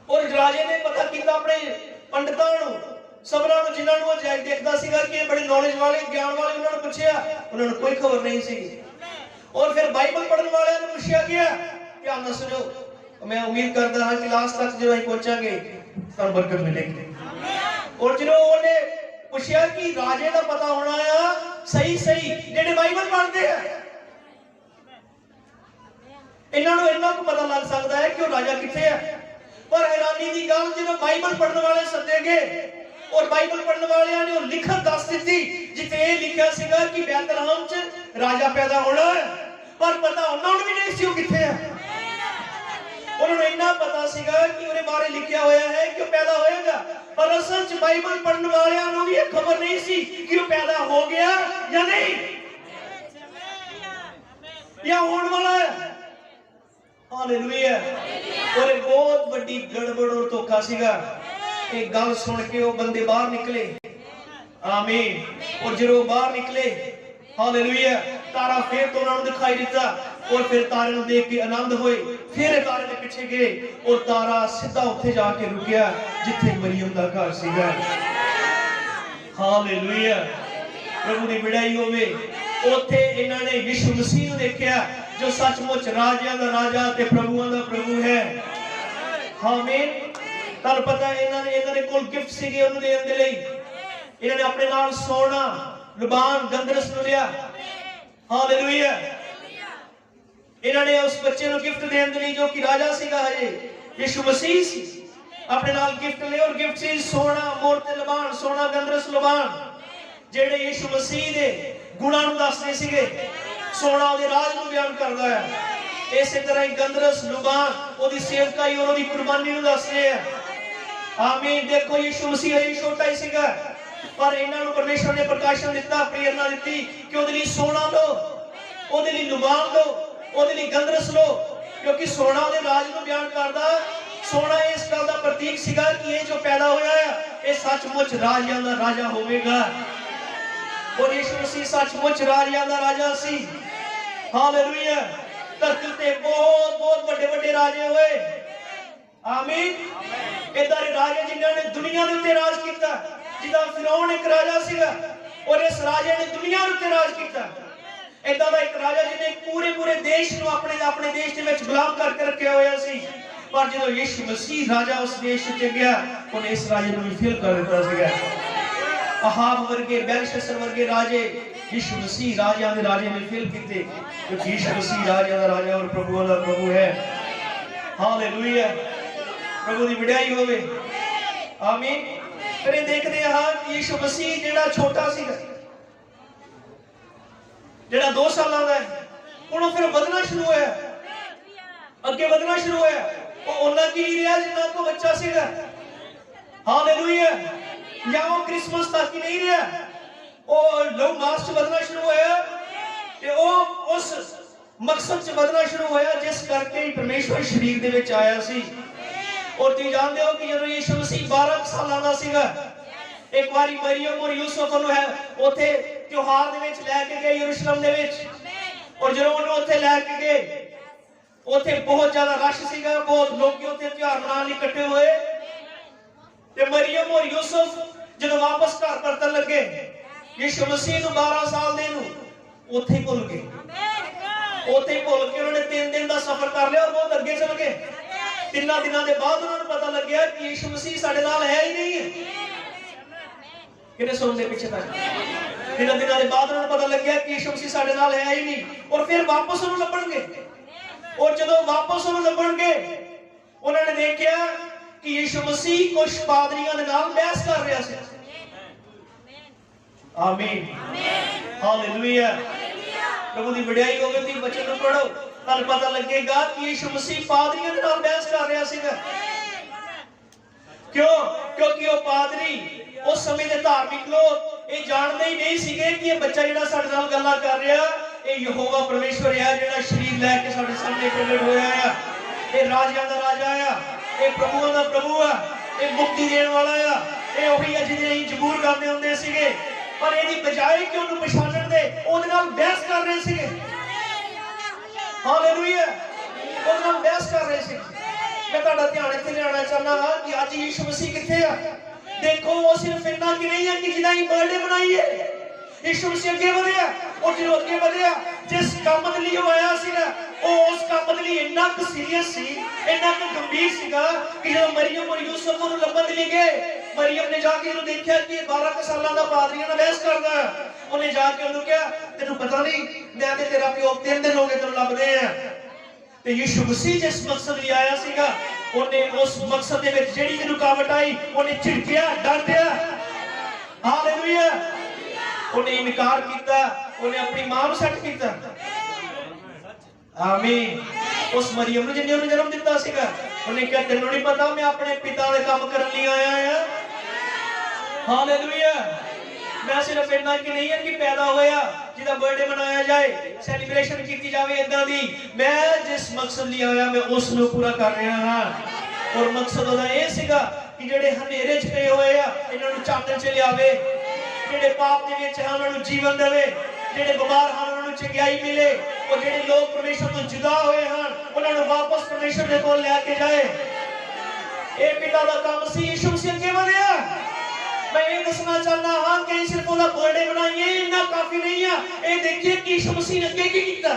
और राजे ने पता किया अपने पंडितां नूं सबरां नूं जिन्हां नूं जाय देखदा सीगा कि बड़े नॉलेज वाले ज्ञान वाले, उन्होंने पूछया, उन्होंने कोई खबर नहीं सी। और फिर बाइबल पढ़ने वाले ने पूछा गया, ध्यान नाल सुनो, मैं उम्मीद करता हाँ कि लास्ट तक जो हम पहुंचांगे तुहानूं बरकत मिलेगी। और जो उन्होंने पूछा कि राजे का पता होना है सही सही जिहड़े बाइबल पढ़ते हैं इन्होंने इन्ना को पता लग सकता है कि वो राजा किथे है। पर हैरानी की गल जो बाइबल पढ़ने वाले सदे गए और बाइबल पढ़ने वाले ने लिखत दस दी जिथे ये लिखा सीगा कि बैतलहम च राजा पैदा होना है, पर पता उन्होंने भी नहीं सी वो किथे है। उन्होंने इन्ना पता सीगा कि उन्हें बारे लिखा होया है कि वो पैदा होएगा, पर असल च बाइबल पढ़ने वाले को भी खबर नहीं सी कि वो पैदा हो गया या नहीं या होने वाला है। हालेलुया। और एक बहुत बड़ी गड़बड़ और धोखा सीगा। एक गल सुन के वो बंदे बाहर निकले, आमीन। और जो बाहर निकले, हालेलुया, तारा फिर तो उन्होंने दिखाई दिता और फिर तारे को देख के आनंद होए। फिर तारे के पीछे गए और तारा सीधा उत्थे जाके रुकिया जिथे मरियम दा घर सीगा। हालेलुया, प्रभु दी बड़ाई होवे। उत्थे इन्हां ने यीशु मसीह नूं देखया जो सचमुच राजियां दा राजा ते प्रभुआं दा प्रभु है। आमीन। तल पता इन्हां ने कोल गिफ्ट सीगे उन्हें देण दे लई। इन्हां ने अपने नाल सोना, लुबान, गंधरस नूं लिया। हालेलुया। इन्हां ने उस बच्चे नूं गिफ्ट देण दे लई जो कि राजा सीगा हजे यीशु मसीह सी, अपने नाल गिफ्ट ले। और गिफ्ट सी सोना, मोती, लुबान, सोना, गंधरस, लुबान जेड़े यीशु मसीह दे गुणां नूं दसदे सीगे। सोना ਉਹਦੇ ਰਾਜ ਨੂੰ ਬਿਆਨ ਕਰਦਾ ਹੈ, ਇਸੇ ਤਰ੍ਹਾਂ ਹੀ ਗੰਧਰਸ, ਲੁਬਾਨ ਉਹਦੀ ਸੇਵਕਾਈ और ਉਹਦੀ ਕੁਰਬਾਨੀ ਨੂੰ ਦੱਸਦੇ ਆ। ਆਮੀਨ। देखो यीशु मसीह ही छोटा ही ਸੀਗਾ, पर ਇਹਨਾਂ ਨੂੰ ਪਰਮੇਸ਼ਰ ਨੇ ਪ੍ਰਕਾਸ਼ਨ ਦਿੱਤਾ, ਪ੍ਰੇਰਣਾ ਦਿੱਤੀ ਕਿ ਉਹਦੇ ਲਈ ਸੋਨਾ ਲੋ, ਉਹਦੇ ਲਈ ਲੁਬਾਨ ਲੋ, ਉਹਦੇ ਲਈ ਗੰਧਰਸ ਲੋ, ਕਿਉਂਕਿ ਸੋਨਾ ਉਹਦੇ ਰਾਜ ਨੂੰ ਬਿਆਨ ਕਰਦਾ। ਸੋਨਾ ਇਸ ਗੱਲ ਦਾ ਪ੍ਰਤੀਕ ਸੀਗਾ ਕਿ ਇਹ ਜੋ ਪੈਦਾ ਹੋਇਆ ਹੈ ਇਹ ਸੱਚਮੁੱਚ ਰਾਜਿਆਂ ਦਾ ਰਾਜਾ ਹੋਵੇਗਾ। और यीशु मसीह सचमुच राजियां दा राजा सी। हालेलुया। धरती ते बहुत बहुत बड़े बड़े राजे हुए। आमीन। इदां दे राजे जिन्हां ने दुनिया दे उत्ते राज कीता, जिदा फिरौन एक राजा सीगा और इस राजे ने दुनिया दे उत्ते राज कीता। इदां दा एक राजा जिन्हें पूरे पूरे देश नूं अपने अपने देश दे विच गुलाम करके रखिया होया सी, पर जदों यीशु मसीह राजा उस देश च गया उन्हें इस राजे नूं फेल कर दित्ता सीगा। अहाब वर्गे, बेलशस्सर वर्गे राजे यीशु मसीह राजियां दे राजे ने फेल कीते, क्योंकि यीशु मसीह राजियां दा राजा और प्रभुआं दा प्रभु है। हालेलुया। प्रभु दी वड्याई होवे। आमीन। फिर देखते हां कि यीशु मसीह जेड़ा छोटा सीगा, जेड़ा 2 सालां दा है, हुण फिर ਵਧਣਾ शुरू होया, ਅੱਗੇ ਵਧਣਾ शुरू होया। ਉਹ ਉਹਨਾਂ ਕੀ ਰਿਹਾ ਜਿੰਨਾ ਕੋ ਬੱਚਾ ਸੀਗਾ। हालेलुया। या वो क्रिसमस तक ही नहीं रहा, और लोग मास च बदलना शुरू होया ते वो उस मकसद च बदलना शुरू होया जिस करके परमेश्वर शरीर दे विच आया सी। और तुसीं जानदे हो कि जदों यीशु मसीह 12 सालां दा सीगा, एक बारी मरियम और यूसुफ ਨੂੰ है उथे त्योहार दे विच लेके गए यरूशलेम दे विच। और जदों ਉਹਨੂੰ उथे लेके गए उथे बहुत ज्यादा रश सीगा, बहुत लोग उथे त्योहार मनाउण लई इकट्ठे होए। ते मरियम और यूसुफ जब वापस घर परतन लगे यीशु मसीह नूं 12 साल दे नूं उत्थे ही भुल गए। उत्थे ही भुल के उन्होंने 3 दिन का सफर कर लिया और बहुत अगे चल गए। 3 दिनों के बाद उन्होंने पता लग्या कि यीशु मसीह साडे नाल है ही नहीं है। किने सुनदे पीछे तक 3 दिनों के बाद उन्होंने पता लग्या कि यीशु मसीह साडे नाल है ही नहीं। और फिर वापस उन्होंने लभणगे, और जदों वापस उन्होंने लभणगे उन्होंने देखा कि यीशु मसीह कुछ पादरियों के नाल बहस कर रहा है। आमीन। हालेलुया। प्रभु की वडियाई होवे। तुसीं वचन नूं पढ़ो तुहानूं पता लगेगा कि यीशु मसीह पादरियों दे नाल बहस कर रहा सीगा। क्यों? क्योंकि वो पादरी उस समय के धार्मिक लोग ये जानते ही नहीं सीगे कि ये बच्चा जिहड़ा साडे नाल गल्लां कर रहा ये यहोवा परमेश्वर है, जिहड़ा शरीर लैके साडे सामने प्रगट होया है। ये राजियां दा राजा है, ये प्रभुआं दा प्रभु है, ये मुक्ति देण वाला है। ये ओही है जिहदे असीं जबूर गाते हुंदे सीगे, पर इहदी बजाय कि उहनूं पछाणन दे उहदे नाल बहस कर रहे सीगे। हालेलुया, उहदे नाल बहस कर रहे सीगे। मैं तुहाडा ध्यान इत्थे लिआना चाहना हां कि अज यीशु मसीह कित्थे आ। देखो वो सिर्फ इन्ना कि नहीं है कि जिहदा ही बर्थडे मनाइए। यीशु मसीह अगे वधिया, और जो अगे वधिया जिस काम दे लई आया सीगा वो उस काम दे लई इन्ना क सीरियस सी, इन्ना क गंभीर सीगा कि जब मरियम और यूसुफ ਨੂੰ ਲੱਭਣ ਲਈ ਗਏ, मरियम ने जाके ਉਹਨੂੰ ਦੇਖਿਆ कि 12 ਸਾਲਾਂ ਦਾ ਪਾਦਰੀਆਂ ਨਾਲ ਬਹਿਸ ਕਰਦਾ। ਉਹਨੇ ਜਾ ਕੇ ਉਹਨੂੰ ਕਿਹਾ ਤੈਨੂੰ ਪਤਾ ਨਹੀਂ ਮੈਂ ਤੇ ਤੇਰਾ ਪਿਓ 3 ਦਿਨ ਹੋ ਗਏ ਤੈਨੂੰ ਲੱਭਦੇ ਆ। ਤੇ ਯੀਸ਼ु मसीह जिस मकसद ਲਈ ਆਇਆ ਸੀਗਾ ਉਹਨੇ ਉਸ ਮਕਸਦ ਦੇ ਵਿੱਚ ਜਿਹੜੀ ਵੀ ਰੁਕਾਵਟ ਆਈ ਉਹਨੇ ਝਿੜਕਿਆ, ਡਾਂਟਿਆ। ਹਾਲੇਲੂਇਆ, ਉਹਨੇ ਇਨਕਾਰ ਕੀਤਾ, ਉਹਨੇ ਆਪਣੀ ਮਾਂ ਨੂੰ ਸੱਟ ਕੀਤਾ। ਆਮੀਨ। उस मरियम ने जिन्हें जन्म दिता सीगा ਉਹਨੇ ਕਿਹਾ ਤੈਨੂੰ ਨਹੀਂ ਪਤਾ मैं अपने पिता ਦੇ ਕੰਮ ਕਰਨ ਲਈ ਆਇਆ ਹਾਂ। हालेलुया, मैं सिर्फ इतना कि नहीं है कि पैदा होया जिहदा बर्थडे मनाया जाए, सेलिब्रेशन की जाए इदां दी। मैं जिस मकसद लिए आया मैं उस ਨੂੰ पूरा कर रहा हां। और मकसद ਉਹਦਾ ਇਹ ਸੀਗਾ कि ਜਿਹੜੇ ਹਨੇਰੇ 'ਚ ਪਏ ਹੋਏ ਆ ਇਹਨਾਂ ਨੂੰ ਚਾਨਣ 'ਚ ਲਿਆਵੇ, ਜਿਹੜੇ ਪਾਪ ਦੇ ਵਿੱਚ ਹਨ ਉਹਨਾਂ ਨੂੰ ਜੀਵਨ ਦੇਵੇ, ਜਿਹੜੇ ਬਿਮਾਰ ਹਨ ਉਹਨਾਂ ਨੂੰ ਚੰਗਿਆਈ ਮਿਲੇ, और ਜਿਹੜੇ ਲੋਕ ਪਰਮੇਸ਼ਰ ਤੋਂ ਜੁਦਾ ਹੋਏ ਹਨ ਉਹਨਾਂ ਨੂੰ ਵਾਪਸ ਪਰਮੇਸ਼ਰ ਦੇ ਕੋਲ ਲੈ ਕੇ ਜਾਏ। ਇਹ ਪਿਤਾ ਦਾ ਕੰਮ ਸੀ। ਯੀਸ਼ੂ ਮਸੀਹ ਅੱਗੇ ਵਧਿਆ। मैं ये दसना चाहना हां कि सिर्फ ਉਹਦਾ बर्थडे मनाइए इतना काफी नहीं है। ये देखिए कि यीशु मसीह ने क्या कीता।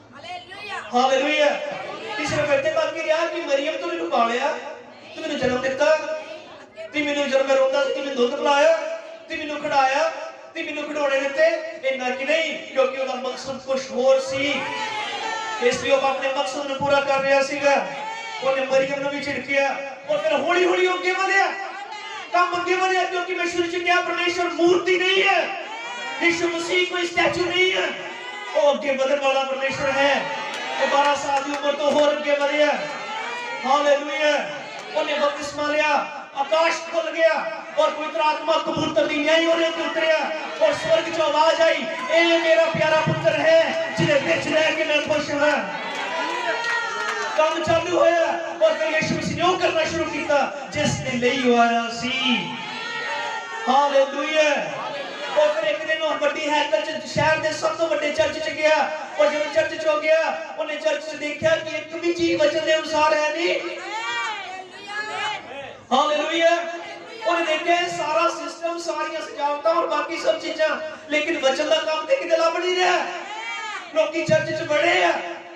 Hallelujah, hallelujah. सिर्फ इतने तक ही रहा कि मरियम तू मैनू पालिया, तू मैनू जन्म दिता, तू मैनू जन्म मैं रोंदा तू मैनू दुध पिलाया, तू मैनू खिलाया, तू मैनू खिडौने दिते। इतना कि नहीं, क्योंकि ਉਹਦਾ मकसद कुछ होर सी। इसलिए वो अपने मकसद ਨੂੰ पूरा कर रहा ਸੀਗਾ। ਉਹਨੇ ਮਰੀਮ ਨੂੰ ਵੀ ਝਿੜਕਿਆ और फिर हौली हौली ਅੱਗੇ ਵਧਿਆ, काम अगे बढ़े। क्योंकि मैं शुरू से क्या परमेश्वर मूर्ति नहीं है, यीशु मसीह कोई स्टैचू नहीं है, वो अगे बढ़ने वाला परमेश्वर है। वो 12 साल की उम्र तो होर अगे बढ़े। हालेलुया। उन्हें बपतिस्मा लिया, आकाश खुल गया और पवित्र आत्मा कबूतर दी न्याय होने पे उतरिया और स्वर्ग से आवाज आई, ए मेरा प्यारा पुत्र है जिन्हें बिच रह के मैं खुश हूं। काम चालू होया और फिर यीशु मसीह ने करना शुरू किया जिसने ਲਈ ਆਇਆ ਸੀ। हालेलुया। और फिर एक दिन वो बड़ी हैकल च शहर दे सब तो बड़े चर्च च गया और जब चर्च च हो गया उन्हें चर्च च देखा कि एक भी चीज वचन के अनुसार है नहीं। हालेलुया। और देखे सारा सिस्टम, सारी सजावटां और बाकी सब चीजें, लेकिन वचन का काम ते किते लभ नहीं रहा। लोग चर्च च बड़े आ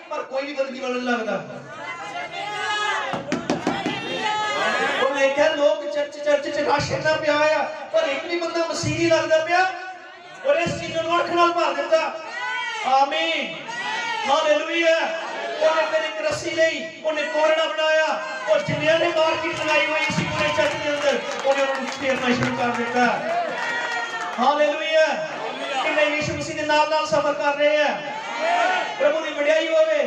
पर कोई भी बदली वाला नहीं लगता। देखा लोग चर्च च रश इतना पिया है पर एक भी बंदा मसीह नहीं लगता पिया और इस चीज को अख नाल भर दिता। आमीन। हालेलुया। उन्हें फिर एक रस्सी लई, उन्हें कोरड़ा बनाया और जिन्हें ने मार्केट लगाई हुई इसी पूरे चर्च के अंदर उन्हें उन्हें फेरना शुरू कर दिता। हालेलुया। कि यीशु मसीह के नाल सफर कर रहे हैं। प्रभु की वडियाई होवे।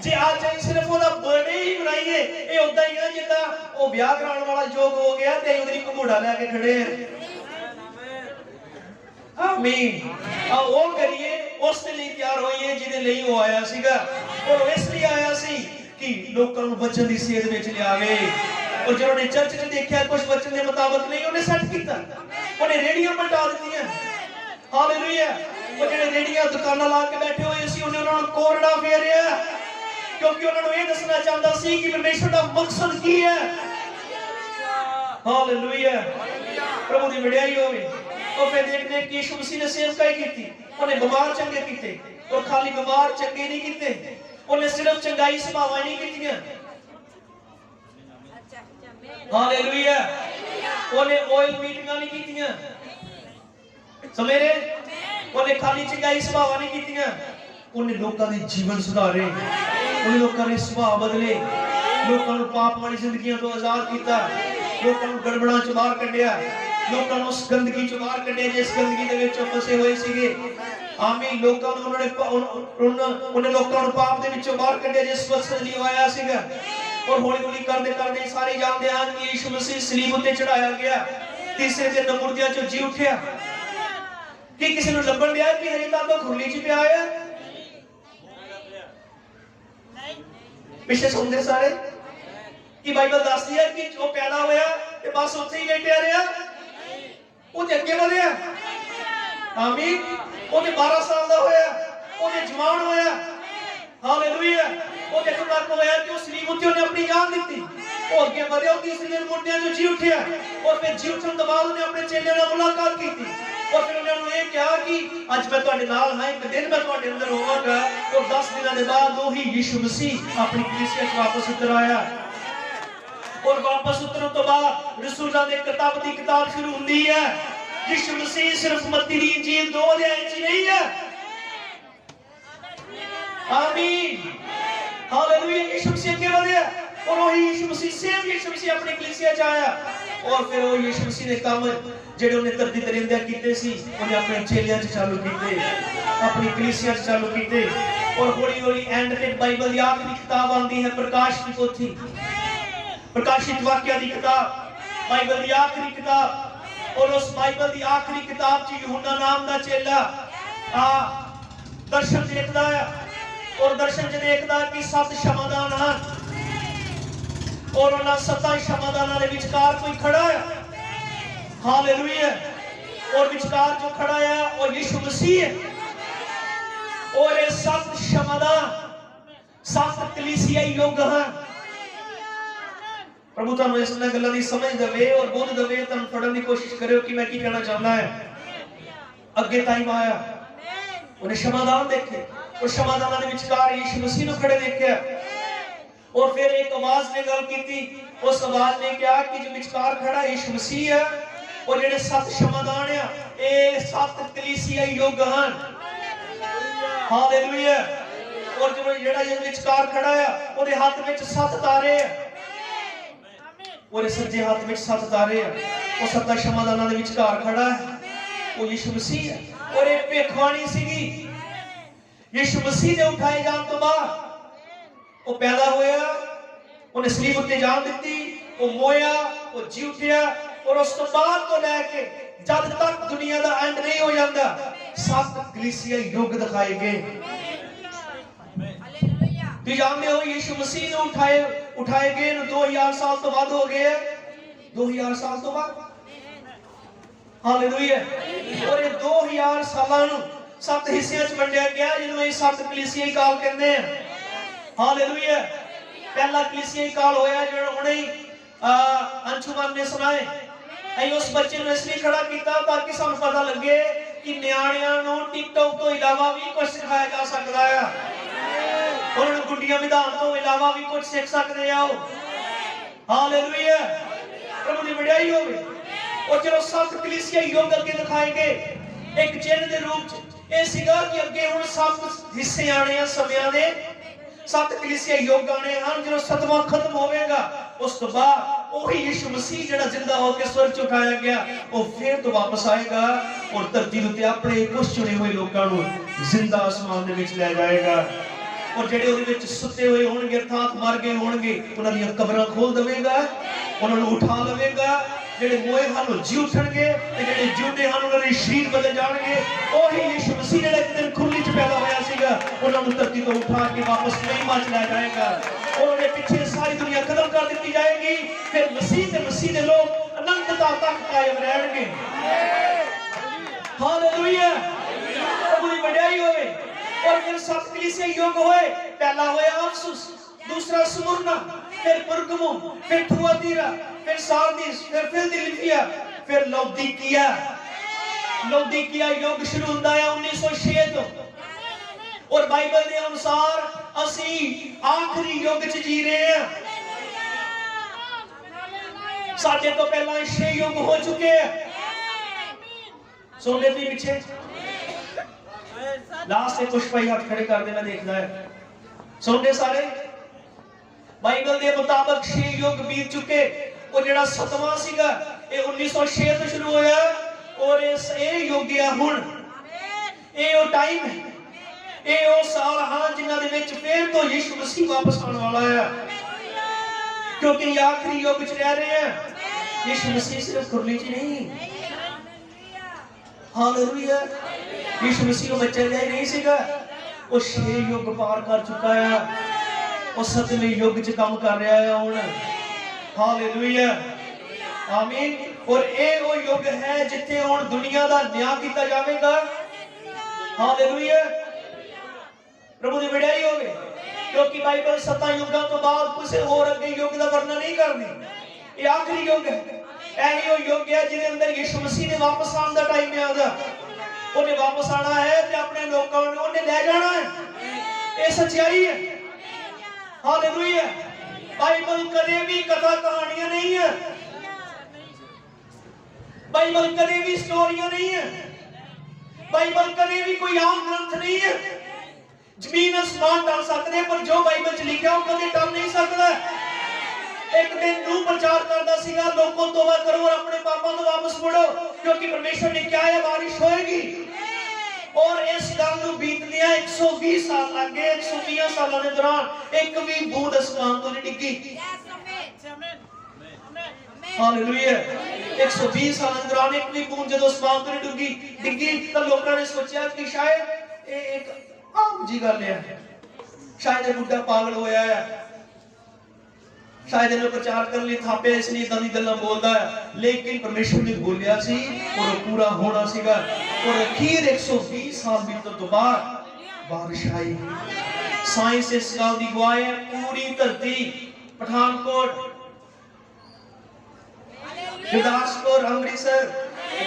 जे आज सिर्फ ਉਹਦਾ बर्थडे ही मनाइए ये उदा ही है जिदा वो ब्याह कराने वाला योग हो गया ते उधरी घमोड़ा लेके खड़े हैं। आमीन। आओ वो करिए उसके लिए तैयार होइए जिहदे ਲਈ वो आया सीगा और इस लिए आया सी कि लोकां ਨੂੰ वचन ਦੀ ਸੇਧ ਵਿੱਚ ਲਿਆਵੇ। और जब उन्हें चर्च में देखा कुछ वचन के मुताबिक नहीं उन्हें सेट किया, उन्हें रेडियां पलटा दी। हालेलुया। वो जेडे रेडियां दुकानां ला के बैठे हुए सी उन्हें उन्होंने कोरड़ा फेरिया क्योंकि उन्होंने ये दसना चाहता सी कि परमेश्वर का मकसद की है। हालेलुया। प्रभु की वडियाई होवे। और फिर देखते हैं कि यीशु मसीह ने सेवकाई की, उन्हें बीमार चंगे किए और खाली बीमार चंगे नहीं किए, उन्हें सिर्फ चंगाई सभावां नहीं कीतियां। हालेलुया। उन्हें ऑयल मीटिंगां नहीं कीतियां, समझ रहे? उन्हें खाली चंगाई सभावां नहीं कीतियां, उन्हें लोगों के जीवन सुधारे, उन्हें लोगों ने सुभाव बदले, लोगों को पाप वाली जिंदगियों तो आजाद किया, लोगों को गड़बड़ां चों बाहर कढिया, लोगों को उस गंदगी चों बाहर कढिया जिस गंदगी दे विच फसे हुए सीगे। आमीन। लोगों ਨੂੰ ਉਹਨੇ ਲੋਕਾਂ ਨੂੰ ਪਾਪ ਦੇ ਵਿੱਚੋਂ ਬਾਹਰ ਕੱਢਿਆ ਜਿਸ ਵਕਤ ਲਈ ਆਇਆ ਸੀਗਾ। और हौली हौली करते करते सारे जानते हैं कि यीशु मसीह सलीब उत्ते चढ़ाया गया, तीसरे दिन मुर्दियां चों जी उठिया। कि किसी ਨੂੰ ਲੱਭਣ ਦਿਆ कि हजे तक तो खुरली च पिया है? पिछे सुनते सारे कि बाइबल दसदी है कि जो पैदा होया ते बस उत्थे ही लेटिया रहा, वो ते अगे बढ़िया। आमीन। वो ते 12 साल दा होया, वो ते जवान होया। हालेलुया। वो देखो तक होया कि उस सलीब उत्ते उन्हें अपनी जान दी। वो अगे बढ़िया, तीसरे दिन मुर्दियां चों जी उठिया और फिर जी उठन तो बाद उन्हें अपने चेलियां नाल मुलाकात की और फिर उन्होंने ये कहा कि आज मैं तुहाडे नाल हां, एक दिन मैं तुहाडे अंदर होवांगा। और 10 दिनों के बाद वही यीशु मसीह अपनी कलीसिया च वापस उतर आया। और वापस उतरन तो बाद रसूलां दे किताब दी किताब शुरू हुंदी है। यीशु मसीह सिर्फ मत्ती दी इंजील 2 अध्याय च नहीं है। आमीन। हालेलुया। यीशु मसीह अगे बढ़िया और वही यीशु मसीह सेम यीशु मसीह अपनी कलीसिया च आया और फिर वो यीशु मसीह ने काम जेडे उन्हें धरती ते रहिंदे कीते सी उन्हें अपने चेलियां च चालू कीते, अपनी कलीसिया च चालू कीते। और हौली हौली एंड ते बाइबल दी आखिरी किताब आंदी है प्रकाश की पोथी, प्रकाशित वाक्य दी किताब, बाइबल दी आखिरी किताब। और उस बाइबल दी आखिरी किताब च यूहन्ना नाम दा चेला दर्शन देखदा है और दर्शन च देखदा कि 7 क्षमादान हैं और उन्हां 7 क्षमादानां दे विचकार कोई खड़ा है। हालेलुया। और विचकार जो खड़ा है वो यीशु मसीह है। और ये 7 क्षमादान 7 कलीसियाई युग हैं। प्रभु तुहानू इस गल्लां दी समझ देवे और बोध देवे, तुहानू फड़न दी कोशिश करियो कि मैं की कहना चाहना है। अगे टाइम आया, उन्हें क्षमादान देखे और क्षमादानां दे विचकार यीशु मसीह नूं खड़े देखिया और फिर एक आवाज ने गल कीती। उस आवाज ने कहा कि जो विचकार खड़ा यीशु मसीह है और जेडे 7 क्षमादान है ये 7 कलीसियाई युग हैं। हालेलुया। और जो जेड़ा ये विचकार खड़ा है ओदे हाथ विच 7 तारे है और सज्जे हाथ विच 7 तारे है। वो 7 क्षमादानां दे विचकार खड़ा है, वो यीशु मसीह है। और एक भविष्यवाणी सीगी यीशु मसीह दे उठाए जान तो बाद वो पैदा होया, उन्हें सलीब उत्ते जान दी, वो मोया, वो जी उठिया और उस तो बाद तो लैके जब तक दुनिया दा एंड नहीं हो जाता 7 कलीसिया युग दिखाए गए। तुम जानते हो यीशु मसीह ने उठाए गए 2000 साल तो बाद हो गए, 2000 साल तो बाद। हालेलुया। और ये 2000 सालां नूं 7 हिस्सियां च वंडिया गया जिन्होंने 7 कलीसियाई काल कहते हैं। हालेलुया। पहला कलीसियाई काल होया जो हुणे अंशुमान ने सुनाए। अई उस बच्चे ने इसलिए खड़ा किया ताकि सानू पता लगे कि न्याणियां नूं टिकटॉक तो इलावा भी कुछ सिखाया जा सकता है। उन्होंने गुड्डियां विधान तो इलावा भी कुछ सीख सकते हो। हालेलुया। प्रभु दी वडियाई होवे। और चलो 7 कलीसियाई युग अगे दिखाए गए एक चिन्ह के रूप च ਇਹ ਸੀਗਾ कि अगे हुण 7 हिस्से आने हैं समयां दे, 7 कलीसिया युग आने हैं। जो 7वां खत्म होवेगा उस तो बाद वही यीशु मसीह जिहड़ा जिंदा होकर स्वर्ग च उठाया गया वो फिर तो वापस आएगा और धरती उत्ते अपने कुछ चुने हुए लोगों को जिंदा आसमान दे विच ले जाएगा। और जेडे उहदे विच सुते हुए होणगे अर्थात मर गए होणगे उन्हां दी कब्रां खोल देवेगा, उन्हां नूं उठा लवेगा। जेडे मोए हन जी उठणगे ते जेडे जिउंदे हन उन्हां दे शरीर बदल जाणगे। ओही यीशु मसीह जेड़ा एक दिन खुरली च पैदा होया सीगा उन्हां नूं धरती तो उठा के वापस महिमा च ले जाएगा और उहदे पीछे सारी दुनिया खत्म कर दी जाएगी। फिर मसीह दे लोग अनंतता तक कायम रहणगे। हालेलुया। प्रभु दी वडियाई होवे। और फिर 7 कलीसिया युग होए। पहला होया अफसुस, दूसरा स्मुरना, फिर परगमो, फिर थुआतीरा, फिर सारदीस, फिर फिलदिल्फिया, फिर लौदीकिया। लौदीकिया युग शुरू होता है 1906 तो और बाइबल के अनुसार असी आखिरी युग च जी रहे हैं। साडे तो पहला 6 युग हो चुके हैं। सुनते थे पीछे लास्ट से कुछ भाई हाथ खड़े कर देना देखना है। सुनते सारे बाइबल के मुताबिक 6 युग बीत चुके और जेड़ा 7वां सीगा ये 1906 तो शुरू होया और इस युग है हुण ये वो टाइम है, ये वो साल हाँ जिन्हां दे विच फिर तो यीशु मसीह वापस आने वाला है, क्योंकि ये आखिरी युग च रह रहे हैं। यीशु मसीह सिर्फ खुरली च नहीं, हालेलुया, यीशु मसीह को बच्चा ही नहीं सीगा, वो 6 युग पार कर चुका है, वो 7वें युग च काम कर रहा है हुण, हालेलुया, आमीन। और ये वो युग है जिथे हुण दुनिया का न्याय किया जाएगा, हालेलुया, प्रभु की वड़ाई होवे, क्योंकि बाइबल 7 युगों तो बाद किसी होर अगे युग का वर्णन नहीं करती। ये आखिरी युग है, यही वो युग है जिसके अंदर यीशु मसीह ने वापस आने का टाइम है, उन्हें वापस आना है ते अपने लोगों ने उन्हें ले जाना है, ये सच्चाई है, हालेलुया। बाइबल कदे भी कथा कहानियां नहीं है, बाइबल कदे भी स्टोरियां नहीं है, बाइबल कदे भी कोई आम ग्रंथ नहीं है। जमीन आसमान टल सकते पर जो बाइबल च लिखा वो कदे टल नहीं सकता। एक दिन नूह प्रचार करता सीगा, लोगों तौबा करो और अपने पापों तो वापस मुड़ो, क्योंकि परमेश्वर ने क्या है, बारिश होएगी। और इस गल नूं बीतदियां 120 साल लग गए, 120 सालों के दौरान एक भी बूंद आसमान तो नहीं डिगी, हालेलुया। 120 साल के दौरान एक भी बूंद जब आसमान तो नहीं डिगी तो लोगों ने सोचा कि शायद ये एक आम जी गल है, शायद ये बुढ़ा पागल होया है, शायद इन्हें प्रचार करने लिए थापे इसलिए इदां दी गल्लां बोलदा है। लेकिन परमेश्वर ने बोलिया सी और पूरा होना सीगा, और अखीर 120 साल बीतने तो बाद बारिश आई। साइंस इस गल दी गवाह है, पूरी धरती पठानकोट, गुरदासपुर, अमृतसर,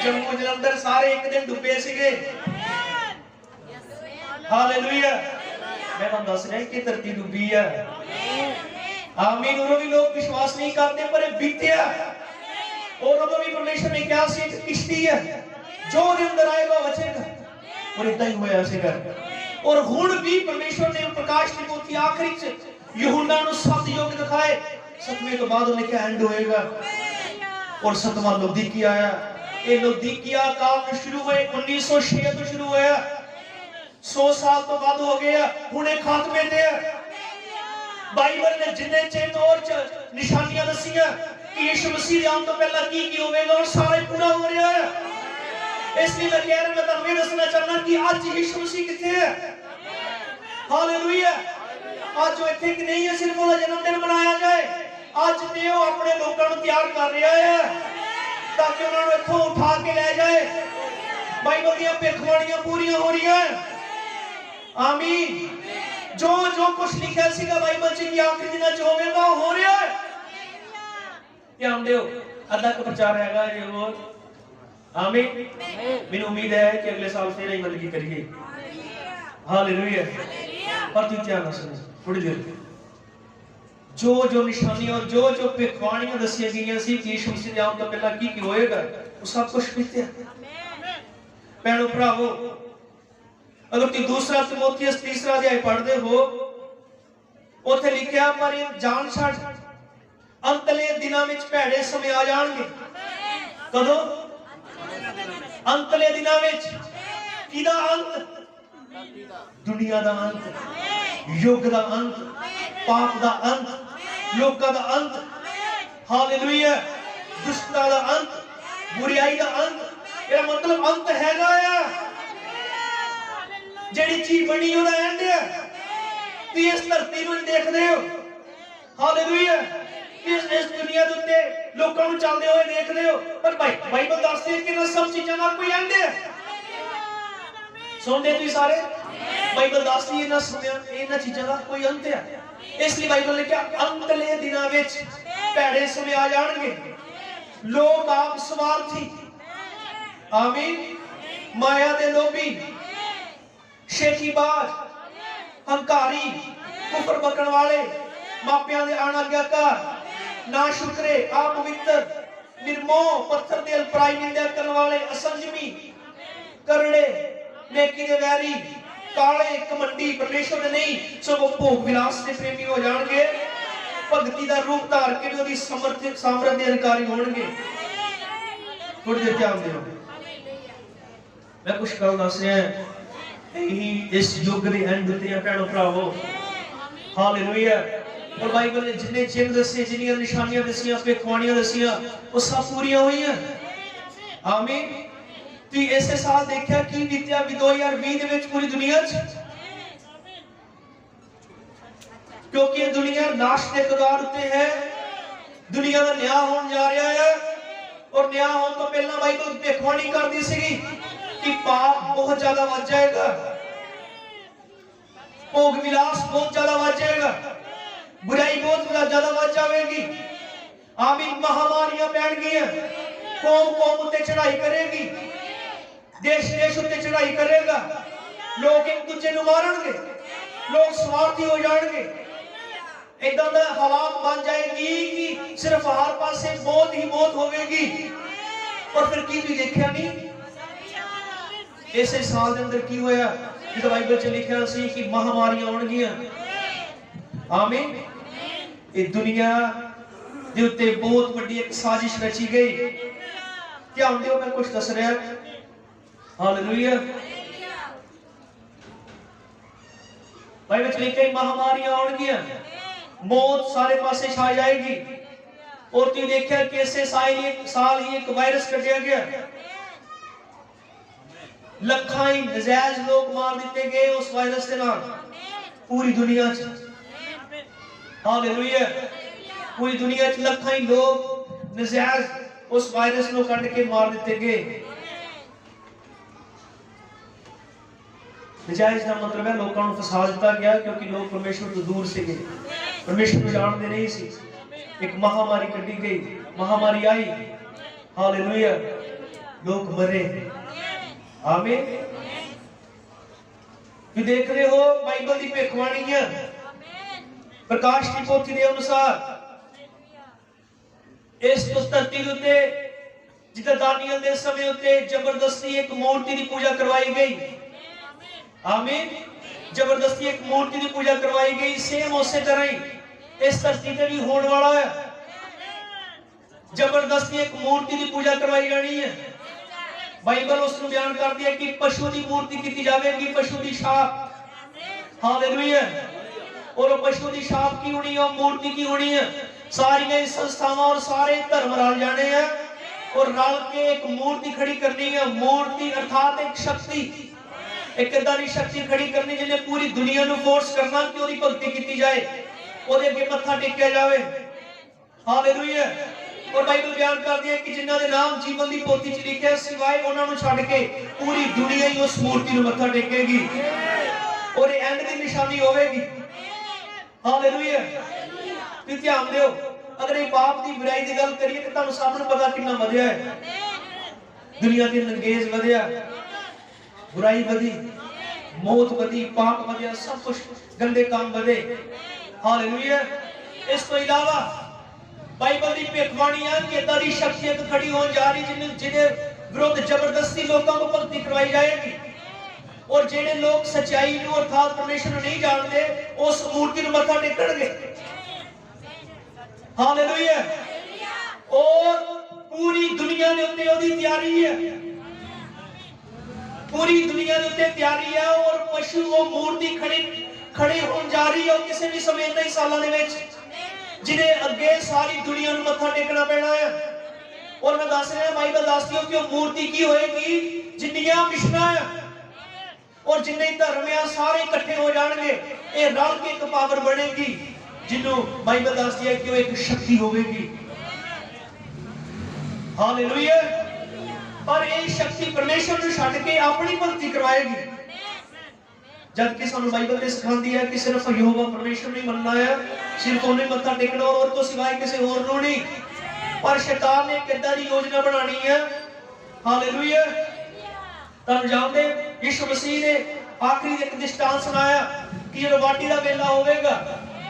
जम्मू, जलंधर सारे एक दिन डुबे सीगे, हालेलुया। मैं तुहानू दस रहा कि धरती डुबी है, आमीन। और भी लोग विश्वास नहीं करते पर बीतिया, और उदों भी परमेश्वर ने कहा सी एक किश्ती है जो ਉਹਦੇ अंदर आएगा बचेगा, और इतना ही होया सीगा। और हुण भी परमेश्वर ने प्रकाश की पोथी आखिरी च यूहन्ना ਨੂੰ 7 युग दिखाए, 7वें तो बाद उन्हें क्या एंड होएगा, और 7वां लौदीकिया आया। ये लौदीकिया काल में शुरू हुए 1906 तो शुरू होया, 100 साल तो बाद हो गया, हुणे खात्मे ते है। बाइबल ने जिन्ने चिन्ह और निशानियां दसियां कि यीशु मसीह आने तो पहला की होवेगा, और सारे पूरा हो रहा है। इसलिए मैं कह रहा, मैं तुहानू दसना चाहना कि आज यीशु मसीह किथे है, हालेलुया। आज वो इत्थे कि नहीं है सिर्फ उसका जन्मदिन मनाया जाए, आज ते वो अपने लोगों को तैयार कर रहा है ताकि उन्होंने इत्थों उठा के ले जाए। बाइबल दी भविष्यवाणियां पूरियां हो रही हैं, आमीन। जो जो कुछ लिखा सीगा बाइबल च कि आखिरी दिनां च होवेगा हो रहा है। ध्यान दियो, अद्धा का प्रचार हैगा ये और, आमीन। मैनूं उम्मीद है कि अगले साल फिर यही बंदगी करिए, हालेलुया। पर तू ध्यान सुन थोड़ी देर, जो जो निशानियां और जो जो भविष्यवाणियां दसियां गईयां सी कि यीशु मसीह दे आउण तो पहला की होएगा, वो सब कुछ बीत्या। भैणों भरावो, अगर तुम दूसरा तिमोथियस 3 अध्याय पढ़ते हो, उत्थे लिखा पर जान छड़ अंतले दिनां विच भैड़े समय आ जाणगे। कदों? अंतले दिनां विच। किदा अंत? दुनिया दा अंत, युग दा अंत, पाप दा अंत, लोकां दा अंत, हालेलुया। दुष्टता दा अंत, बुराई दा अंत, ये मतलब अंत हैगा आ। जेड़ी चीज बनी ओदा एंड है। तुम इस धरती को देखते हो, हालेलुया। इस दुनिया के उत्ते लोगों को चलते हुए देखते हो, पर बाइबल दसदी है कि सब चीज़ों का कोई एंड है। सुनते तुम सारे, बाइबल दसदी है ना, सुनिया इन चीज़ों का कोई अंत है। इसलिए बाइबल ने क्या अंतले दिनों में भैड़े समय आ जाएंगे, लोग आप स्वार्थी, आमीन, माया दे लोभी, शेखीबाज, हंकारी, कुफर बकन वाले, मापियां दे अनाज्ञाकार, ना शुक्रे, अपवित्र, निर्मोह, पत्थर दे अल्पराई निंदा करने वाले, असंजमी, करड़े, नेकी दे वैरी, काले, कमंडी, परमेश्वर दे नहीं सगों भोग विलास के प्रेमी हो जाएंगे, भगती दा रूप धार के भी समर्थ सामर्थ दे अधिकारी होंगे। थोड़ी देर ध्यान दियो, मैं कुछ गल दस रहा यही इस युग के एंड ते भैणो भरावो हालेलुया। और बाइबल ने जिन्ने चिन्ह दसे जिन्नियां निशानियां दसियां भविष्यवाणियां दसियां वो सब पूरियां हुई हैं। आमीन। तो इस साल देखा कि बीतिया 2020 दे विच पूरी दुनिया च, क्योंकि दुनिया नाश के कगार उत्ते है, दुनिया का न्याय होने जा रहा है। और न्याय होने तो पहला बाइबल भविष्यवाणी कर दी सी कि पाप बहुत ज्यादा बढ़ जाएगा, भोग विलास बहुत ज्यादा बढ़ जाएगा, बुराई बहुत ज्यादा बढ़ जाएगी। आमीन। महामारियां बैठ गई, कौम कौम उत्ते चढ़ाई करेगी, देश देश उत्ते चढ़ाई करेगा, लोग एक दूजे को मारनगे, लोग स्वार्थी हो जाएंगे, इदा दा हालात बन जाएगी कि सिर्फ हर पासे मौत ही मौत होगी। और फिर की भी देखा नहीं इसे साल के अंदर की होया, जो बाइबल च लिखा सी कि महामारियां आउणगियां। आमीन। ये दुनिया दे उत्ते बहुत बड़ी एक साजिश रची गई। क्या होंदे हो मैं कुछ दस रहा। हालेलुया। बाइबल च लिखा महामारियां आउणगियां, मौत सारे पासे छा जाएगी। और तू देखा कि इसे साल ही एक वायरस कटिया गया, लखां ही नजायज लोग मार दिते गए उस वायरस के नाल पूरी दुनिया च। हालेलुया। पूरी दुनिया च लखां ही लोग नजायज उस वायरस को कट के मार दिते गए। नजायज का मतलब है लोगों को फसा दिया गया, क्योंकि लोग परमेश्वर तो दूर से गए, परमेश्वर को जानते नहीं सी। एक महामारी कटी गई, महामारी आई। हालेलुया। लोग मरे। आमीन। तुम देख रहे हो बाइबल की भविष्यवाणियां प्रकाश की पोथी के अनुसार इस धरती के उत्ते जिदा दानियल के समय उत्ते जबरदस्ती एक मूर्ति की पूजा करवाई गई। आमीन। जबरदस्ती एक मूर्ति की पूजा करवाई गई। सेम उसी तरह ही इस धरती पे भी होने वाला है, जबरदस्ती एक मूर्ति की पूजा करवाई जानी है। बाइबल उसको बयान कर दिया कि पशु की मूर्ति की जाएगी, पशु की छाप। हालेलुया। और पशु की छाप की होनी है, मूर्ति की होनी है। सारी संस्थावां और सारे धर्म रल जाने हैं और रल के एक मूर्ति खड़ी करनी है। मूर्ति अर्थात एक शक्ति, एक इदारी शक्ति खड़ी करनी जिन्हें पूरी दुनिया को फोर्स करना कि उसकी भक्ति की जाए, ਉਹਦੇ ਅੱਗੇ ਮੱਥਾ ਟੇਕਿਆ ਜਾਵੇ। हालेलुया। और बाइबल बयान कर दिया कि जिन्हां दे नाम जीवन दी पोथी च लिखे सिवाय उन्हां नूं छड्ड के पूरी दुनिया ही उस मूर्ति नूं मत्था टेकेगी और ये एंड दी निशानी होवेगी। हालेलुया। तुसीं ध्यान दिओ, अगर ये पाप दी बुराई दी गल करिए तो तुहानूं सब नूं पता कितना वधिया है। दुनिया दी नंगेज वधिया, बुराई वधी, मौत वधी, पाप वधिया, सब कुछ गंदे काम वधे। हालेलुया। इस तो इलावा बाइबल की भविष्यवाणियां कि इदां शक्ति खड़ी होने जा रही जिन्हें विरुद्ध जबरदस्ती लोगों को भक्ति करवाई जाएगी और जिहड़े लोग सच्चाई को अर्थात परमेश्वर को नहीं जानते उस मूर्ति को मत्था टेकणगे। हालेलुया। और पूरी दुनिया के उत्ते ओदी तैयारी है, पूरी दुनिया के उत्ते तैयारी है और पशु वो मूर्ति खड़ी होने जा रही है किसी भी समय नहीं सालों दे विच जिन्हें अगे सारी दुनिया को मत्था टेकना पैना है। और मैं दस रहा बाइबल दसदी हो कि वो मूर्ति की होएगी जिन्नियां मिशना है और जिन्ने धर्म है सारे इकट्ठे हो जाएंगे, ये रल के एक पावर बनेगी जिन्हों बाइबल दसदी है कि वो एक शक्ति होगी। हालेलुया। पर ये शक्ति परमेश्वर को छड्ड के अपनी भक्ति करवाएगी, जबकि सानू बाइबल ने सिखाती है कि सिर्फ यहोवा परमेश्वर नहीं मनना है, सिर्फ उन्हें मत्था टेकना और तो सिवाय किसी और को नहीं। पर शैतान ने एक इदां दी योजना बनानी है। हालेलुया। तुम जानते यीशु मसीह ने आखिरी एक दृष्टांत सुनाया कि जो वाटी का वेला होगा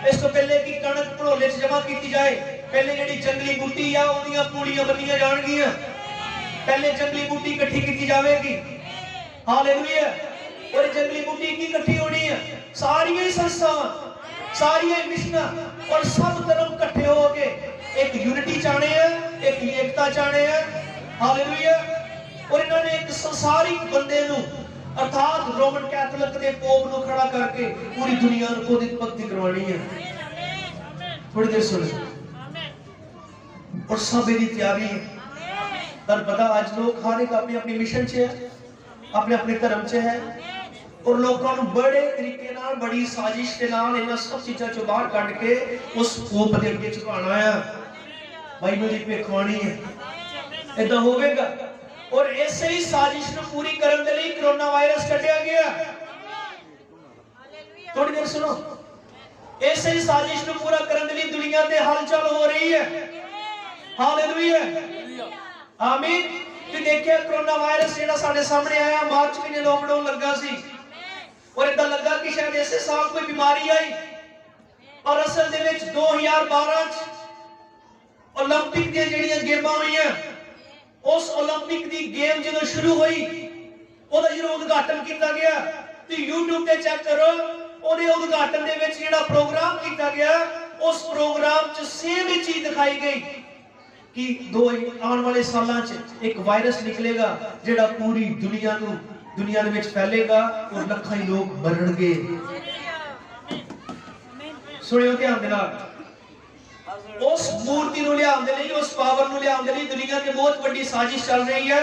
इस तो पहले कि कणक भड़ोले च जमा की जाए, पहले जिहड़ी जंगली बूटी आ उहदियां पूड़ियां बन्नियां जाणगियां, पहले जंगली बूटी इकट्ठी की जाएगी। हालेलुया। और जंगली बूटी की इकट्ठी होनी है, सारी संस्थावां, सारी मिशना और सब धर्म इकट्ठे हो के एक यूनिटी चाहते हैं, एक एकता चाहते हैं। हालेलुया। और इन्होंने एक संसारिक बंदे नूं अर्थात रोमन कैथोलिक के पोप को खड़ा करके पूरी दुनिया को भक्ति करवानी है। थोड़ी देर सुनो और सब की तैयारी है। तर पता आज लोग हर एक अपनी अपनी मिशन च है, अपने अपने धर्म च है और लोगों को बड़े तरीके नाल बड़ी साजिश के नाल इन सब चीज़ों चों बाहर कढ के उस पोप दे अगे झुकाना है। बाइबल की भविष्यवाणी है इदां होवेगा और इस ही साजिश को पूरी करने के लिए कोरोना वायरस कढ़िया गया। थोड़ी देर सुनो, इस ही साजिश को पूरा करने के लिए दुनिया में हलचल हो रही है। हालेलुया आमीन। कि देखिए कोरोना वायरस जेड़ा साडे सामने आया, मार्च महीने लॉकडाउन लगा सी और इदा लगा कि शायद इसे साल कोई बीमारी आई, और असल दे विच 2012 च ओलंपिक दी जेड़ियां गेमां होईयां, उस ओलंपिक दी गेम जो शुरू हुई ओदा जो उद्घाटन किया गया तो YouTube पे चेक करो, ओदे उद्घाटन दे विच जेड़ा प्रोग्राम किया गया उस प्रोग्राम च सेम ही चीज दिखाई गई कि आने वाले सालों च एक वायरस निकलेगा जेड़ा पूरी दुनिया दे विच फैलेगा और लाखां लोग मरनगे। सुनियो ध्यान दे नाल, उस मूर्ति को लियाउण दे लई, उस पावर को लियाउण दे लई दुनिया की बहुत बड़ी साजिश चल रही है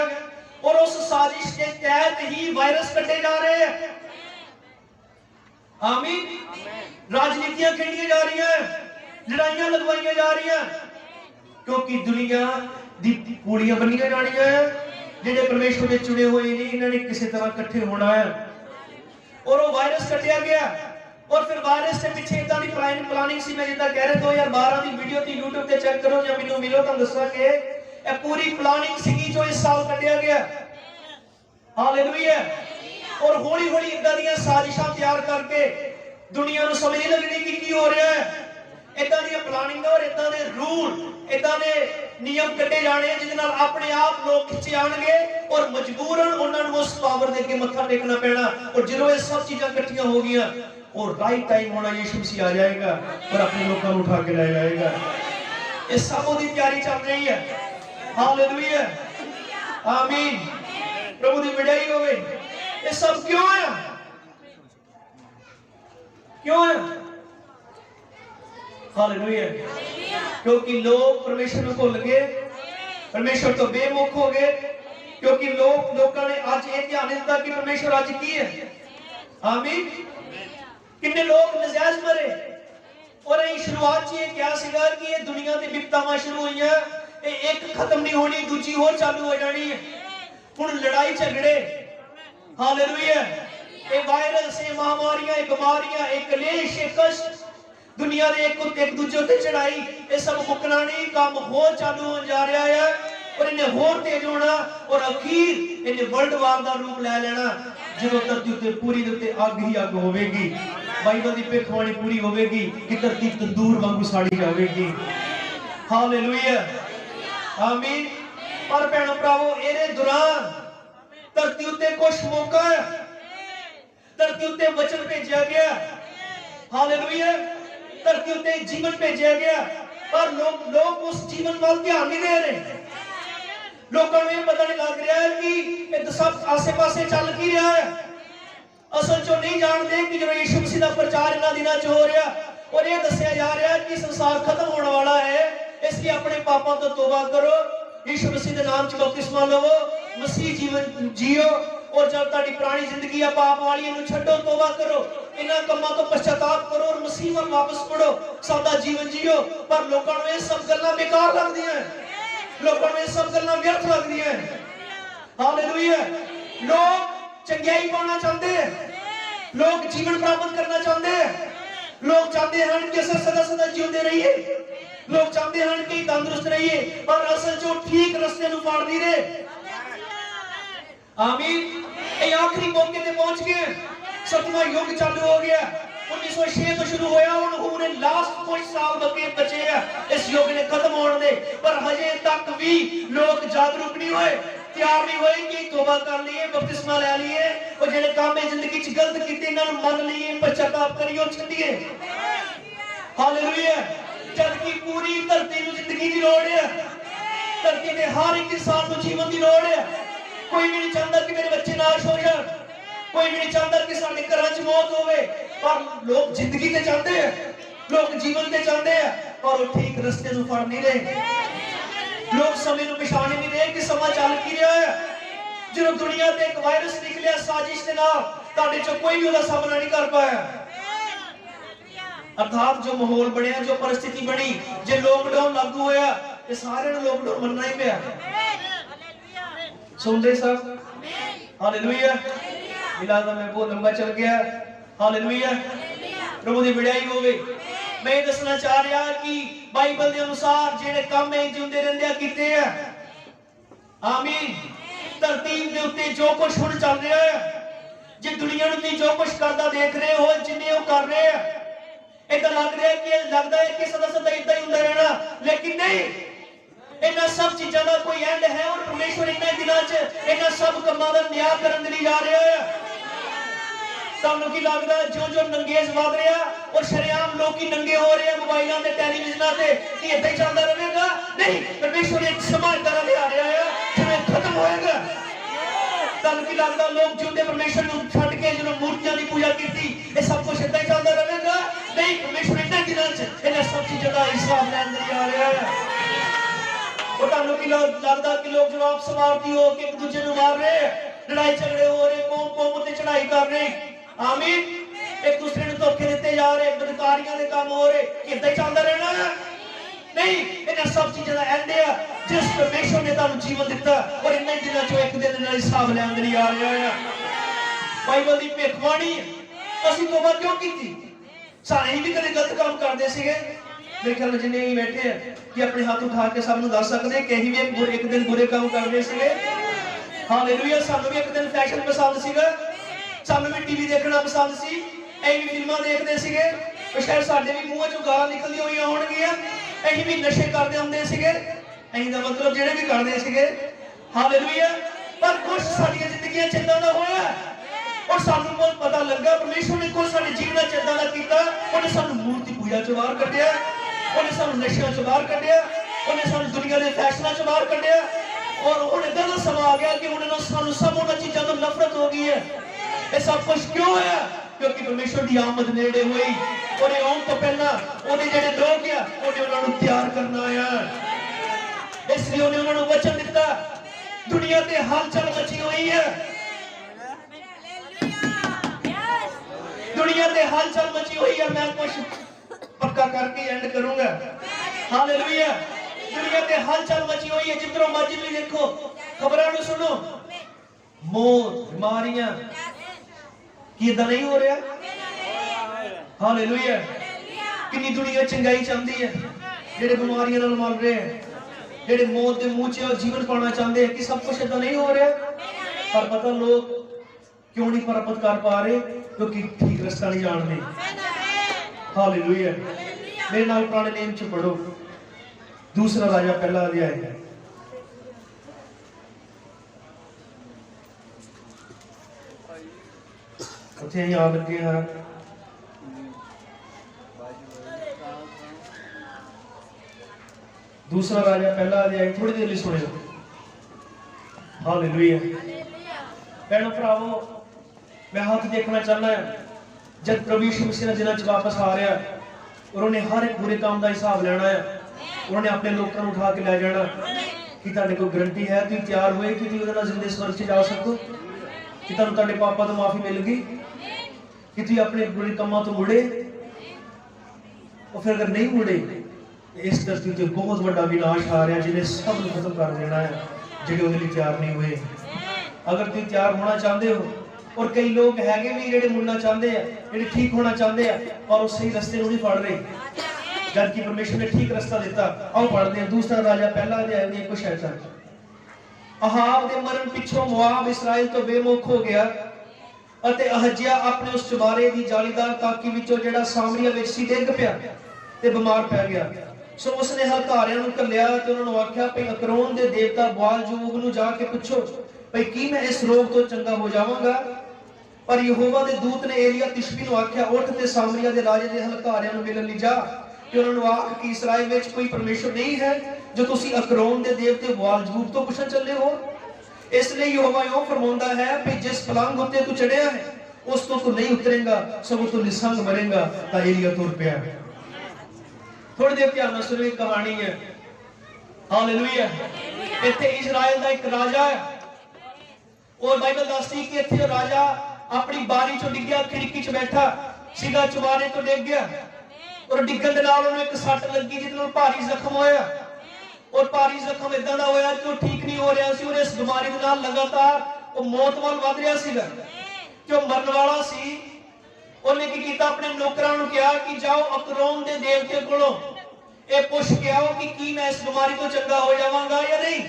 और उस साजिश के तहत ही वायरस कटे जा रहे हैं। आमीन। राजनीतियां खेडियां जा रही हैं, लड़ाइयां लगवाई जा रही हैं, क्योंकि दुनिया दी पूड़ियां बनियां जानियां हैं। जिहड़े परमेश्वर ने चुने हुए नहीं, इन्होंने किसी तरह इकट्ठे होना है और वो वायरस कटिया गया। और फिर वायरस के पीछे इतना की प्लानिंग सी, मैं जिदा कह रहा 2012 की वीडियो थी, YouTube पे चेक करो या मैनू मिलो तो दसा कि ये पूरी प्लानिंग सी जो इस साल कटिया गया। हालेलुया। और हौली हौली इदां दी साजिशां तैयार करके दुनिया को समझ नहीं लगनी कि की हो रहा है। इदां दी प्लानिंग और इदां दे रूल, इदां दे नियम कटे जाने जिहदे नाल अपने आप लोग खिंचे आउणगे और मजबूरन उन्हां नूं उस पावर दे अगे मत्था टेकना पैना। और ਜਦੋਂ ये सब चीज़ां इकट्ठियां हो गईयां और राइट टाइम होना, यीशु मसीह आ जाएगा और अपने लोगों को उठा के ले जाएगा। ये सब की तैयारी चल रही है। हालेलुया आमीन। प्रभु की बढ़ाई होवे। ये सब क्यों है? क्यों है? हालेलुया। क्योंकि लोग परमेश्वर को भुल गए, परमेश्वर तो बेमुख हो गए। क्योंकि लोगों ने आज ये ध्यान दिता कि परमेश्वर आज की है। आमीन। कितने लोग नजायज मरे और ये शुरुआत ये क्या सीगा कि ये दुनिया की विपतावां शुरू हुई, एक खत्म नहीं होनी, दूजी होर चालू हो जानी है। हुण लड़ाई झगड़े, हालेलुया, ये वायरस, ये महामारियां, ये बीमारियां, ये कलेश, ये कष्ट, दुनिया दे एक दूजे ते चढ़ाई, ये सब मुकना नहीं, काम होर चालू हो जा रहा है और इन्हें होर तेज होना और अखीर इन्हें वर्ल्ड वार का रूप ले लेना जो धरती उत्ते पूरी उत्ते अग ही अग होवेगी। बाइबल की भविष्यवाणी पूरी होवेगी कि धरती तंदूर वांगू साड़ी जाएगी। हालेलुया आमीन। और भैणों भरावो इहदे दौरान धरती उत्ते कुछ मौका है, धरती उत्ते वचन भेजा गया। हालेलुया। धरती उत्ते जीवन भेजा गया पर लोग उस जीवन वाल ध्यान नहीं दे रहे। लोगों को पता नहीं लग रहा है कि ये सब आसे पासे चल की रहा है। असल चो नहीं जानते कि जो यीशु मसीह का प्रचार इन दिनों च हो रहा और ये दसिया जा रहा है कि संसार खत्म होने वाला है, इसलिए अपने पापों तो तौबा करो, यीशु मसीह के नाम च बपतिस्मा लवो, मसीह जीवन जियो और जब तुम्हारी पुरानी जिंदगी है पाप वाली इन्हें छड्डो, तौबा करो, इन्हां कम्मां तो पश्चाताप करो और मसीह वाल वापस मुड़ो, सादा जीवन जियो। पर लोगों को ये सब गल्लां बेकार लगदियां हैं, लोगों को ये सब गल्लां व्यर्थ लगदियां हैं। हालेलुया। लोग चंगियाई पाना चाहते हैं, लोग जीवन प्राप्त करना चाहते हैं, लोग चाहते हैं कि असीं सदा सदा जीते रहिए, लोग चाहते हैं कि तंदुरुस्त रहिए, पर असल जो ठीक रास्ते नूं फाड़ नहीं रहे। आमीन। ये आखिरी मौके पे पहुंच गए, 7वां युग चालू हो गया। 1906 तो शुरू होया, हुण लास्ट कुछ साल बचे हैं इस युग ने खत्म होने दे, पर हजे तक भी लोग जागरूक नहीं हुए, तैयार नहीं हुए कि तौबा कर लिए, बपतिस्मा ले लिए और जेडे काम जिंदगी च गलत कीते इन्हां नूं मन लईए, पश्चाताप करिए और छड्डिए। हालेलुया। जबकि पूरी धरती नूं जिंदगी दी लोड़ है, धरती ते हर एक इंसान नूं जीवन दी लोड़ है। कोई भी नहीं चाहता कि मेरे बच्चे नाश हो जाए, कोई भी नहीं चाहता कि साडे घरां च मौत होवे, पर लोग जिंदगी ते चाहते हैं, लोग जीवन ते चाहते हैं, पर वो ठीक रस्ते नूं फड़ नहीं रहे। लोग समय नूं पछाण नहीं रहे कि समा चल की रहा है। जो दुनिया ते एक वायरस निकलिया साजिश दे नाल, तुहाडे चों कोई भी उसदा सामना नहीं कर पाया। अर्थात जो माहौल बनया, जो परिस्थिति बनी, जे लॉकडाउन लागू होया, ये सारे नूं लॉकडाउन मनना ही पिया। सुनदे सब? हालेलुया। मिला मैं बहुत लंबा चल गया। हालेलुया। प्रभु दी बड़ाई होवे। मैं दसना चाह रहा कि बाइबल के अनुसार जेड़े काम है जिंदे रहंदे कीते हैं। आमीन। धरती के उत्ते जो कुछ हुण चल रहा है, जे दुनिया नूं जो कुछ करदा देख रहे हो, जिन्ने वो कर रहे हैं, इतना लग रहा है कि लगता है कि सदा सदा इदा ही होंदा रहना, लेकिन नहीं। इन्हां सब चीज़ों का कोई एंड है और परमेश्वर इन्हां दिनां च इन्हां सब कामां दा न्याय करन लई जा रहा है। तुहानूं की लगदा जो जो नंगेज वध रहा और शरेआम लोग की नंगे हो रहे हैं मोबाइलों ते टेलीविजनां ते, कि इदां ही चलदा रहेगा? नहीं, परमेश्वर एक समा इदां ले आ रहा है जिवें खत्म होएगा। तुहानूं की लगदा लोग जिंदे परमेश्वर नूं छड्ड के जो मूर्तियां दी पूजा कीती, ये सब कुछ इदां ही चलदा रहेगा? नहीं, परमेश्वर इन्हां दिनां च इन्हां सब चीज़ों का हिसाब लैण लई आ रहा है। और तुहानूं की लगदा कि लोग जवाब समाप्ति हो के एक दूजे नूं मार रहे हैं, लड़ाई झगड़े हो रहे, कौम कौम ते चढ़ाई कर रहे, आमीन, एक दूसरे नूं धोखे दिते जा रहे, बदकारियां दे काम हो रहे, इदां ही चलदा रहना है? नहीं, इन्हां सब चीज़ों का एंड है जिस परमेश्वर ने तुहानूं जीवन दिता और इन्हां दिनां चों एक दिन इन्हां हिसाब लैण लई आ रहा है। बाइबल दी भविष्यवाणी असीं तौबा क्यों कीती? सारे भी कदे गलत काम करदे सीगे। मेरे ख्याल में जिन्हें ही बैठे हैं कि अपने हाथ उठा के सब दस सकते हैं कि भी एक दिन बुरे काम करते थे। हालेलुया। सानू भी एक दिन फैशन पसंद सीगा, सानू भी टीवी देखना पसंद सी, ऐ भी फिल्मां देखते सीगे, शायद साडे भी मूंह चों गालां निकलदी होई होणगियां, ऐ भी नशे करदे हुंदे सीगे, ऐ दा मतलब जेड़े भी करदे सीगे। हालेलुया। पर कुछ साडीआं जिंदगियां च इदां दा होया और सानू बहुत पता लगा परमेश्वर ने कुछ साडे जीवन च इदां दा कीता। उन्हें सानू मूर्ति पूजा चों बाहर कढिया, उन्हें सानू नशियां चों बाहर कढिया, उन्हें सानू दुनिया के फैशनां चों बाहर कढिया और हुण इदां दा समा आ गया कि हुण सानू सब उन्हां चीज़ां तों नफरत हो गई है। ये सब कुछ क्यों होया? क्योंकि परमेश्वर की आमद नेड़े हुई और ये आउण तो पहला उहदे जेड़े लोग आ उहने उन्हां नूं तैयार करना आया। इसलिए उन्हें उन्हां नूं वचन दिता। दुनिया ते हलचल मची हुई है, दुनिया ते हलचल मची हुई है। मैं कुछ पक्का करके एंड करूंगा। हालेलुया। दुनिया ते हलचल मची हुई है, जिधरों मर्जी भी देखो खबरों में सुनो, मौत, बीमारियां, कि इदां नहीं हो रहा? हालेलुया। कितनी दुनिया चंगाई चाहती है, जेडे बीमारियां नाल मर रहे हैं, जेडे मौत के मुंह च जीवन पाना चाहते हैं, कि सब कुछ इदां नहीं हो रहा? पर पता लोग क्यों नहीं प्राप्त कर पा रहे? क्योंकि ठीक रास्ता नहीं जानते। हालेलुया। मेरे नाल पुराने नेम च पढ़ो, दूसरा राजा पहला अध्याय, उत्थे याद लगे हैं। दूसरा राजा पहला अध्याय थोड़ी देर लिए सुने। हालेलुया। भैनों भरावो, मैं हाथ देखना चाहना है जब प्रभु यीशु मसीह जिन्हां च वापस आ रहा है और उन्हें हर एक बुरे काम का हिसाब लेना है, उन्होंने अपने लोगों को उठा के ले जाना। कि तुहाडे कोई गारंटी है तुसीं तैयार होए कि तुसीं उहदे नाल जिंदे स्वर्ग च जा सको? कि तुहानूं तुहाडे पापा तो माफी मिल गई? कि तुसीं अपने बुरे कामां तो मुड़े? और फिर अगर नहीं मुड़े, इस धरती ते बहुत बड़ा विनाश आ रहा जिन्हें सब खत्म कर देना है, जेडे उहदे लई तैयार नहीं हुए। अगर तुसीं तैयार होना चाहते हो, और कई लोग हैगे भी जेडे मुड़ना चाहते हैं, जेडे ठीक होना चाहते हैं, और वो सही रास्ते नहीं फड़ रहे, जबकि परमेश्वर ने ठीक रास्ता दिता। आओ पढ़ते हैं दूसरा राजा पहला अध्याय दी कुछ ऐसा। अहाब दे मरण पिछों मोआब इस्राएल तो बेमुख हो गया अते अहज्या अपने उस चबारे दी जालीदार ताकी विचों जेड़ा सामरिया विच सी डिग पिया ते बीमार पै गया। सो उसने हलकारियां नूं घल्लिया ते उन्हां नूं आख्या भई अकरोन दे देवता बाल-जबूब नूं जाके पुछो भई की मैं इस रोग तो चंगा हो जावांगा। पर यहोवा दे दूत ने एलिया तिशबी नूं आख्या उठ ते सामरिया दे राजे दे हलकारियां नूं मिलन लई जा कि उन्हां नूं आख कि इस्राएल विच कोई परमेश्वर नहीं है जो तुसीं अकरोन दे देवते बाल-जबूब तो पुछण चले हो। इसलिए यहोवा यूं फरमाता है कि जिस पलंग उत्ते तू चढ़िया है उस तो तू नहीं उतरेगा, सगों तू निसंग मरेगा। तो एलिया तुर पिया। थोड़ी देर ध्यान नाल सुनो, एक कहानी है। हालेलुया। इत्थे इजराइल दा एक राजा है और बाइबल दसदी कि इत्थे राजा अपनी बारी चों डिग्या, खिड़की च बैठा सीधा, चुबारे तो डिग गया और डिगण दे नाल उहनूं एक सੱਟ लगी जिहदे नाल भारी जख्म होया और भारी जख्म इदां दा होया कि वो ठीक नहीं हो रहा सी और इस बीमारी दे नाल लगातार वो मौत वाल वध रहा सीगा कि वो मरन वाला सी। उन्हें की कीता, अपने नौकरां नूं कहा कि जाओ अकरोन दे देवते कोलों ये पुछ के आओ कि की मैं इस बीमारी तो चंगा हो जावांगा या नहीं।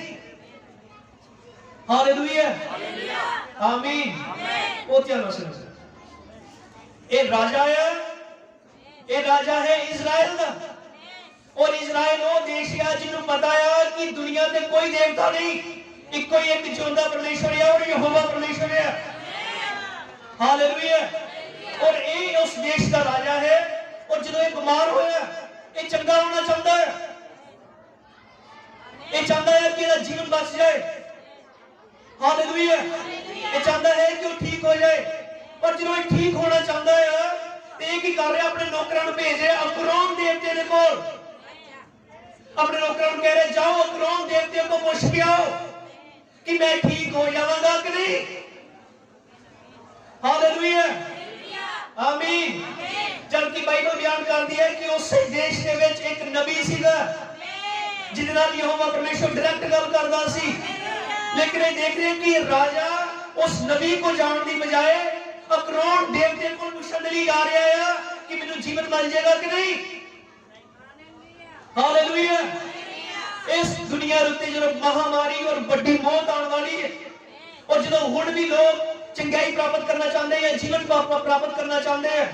हालेलुया, आमीन। वो ध्यान नाल सुनो, ये राजा है, ये राजा है इजराइल दा और इजराइल वो देश है जिन्हों पता है कि दुनिया में कोई देवता नहीं, इको ही एक जिंदा परमेश्वर है और यहोवा परमेश्वर है। हालेलुया। और ये उस देश का राजा है और जो ये बीमार होया ये चंगा होना चाहता है, ये चाहता है कि इसका जीवन बच जाए। हालेलुया। ये चाहता है कि वो ठीक हो जाए, पर जो ये ठीक होना चाहता है तो ये की कर रहा, अपने नौकरां नूं भेजे अकरोन देवते दे कोल। अपने नौकरां नूं कह रहे जाओ अकरोन देवते को पुछ के आओ कि मैं ठीक हो जावांगा कि नहीं। हालेलुया, आमीन। जबकि बाइबल बयान कर दी है कि उस देश के विच एक नबी सीगा जिहदे नाल यहोवा परमेश्वर डायरेक्ट गल करदा सी, लेकिन ये देख रहे हैं कि राजा उस नबी को जानने की बजाय अकरोन देवते को पूछने लिए आ रहा है कि मैनू जीवन मिल जाएगा कि नहीं। हालेलुया। इस दुनिया उत्ते जो महामारी और बड़ी मौत आने वाली है और जो हुण भी लोग चंगाई प्राप्त करना चाहते हैं, जीवन प्राप्त करना चाहते हैं,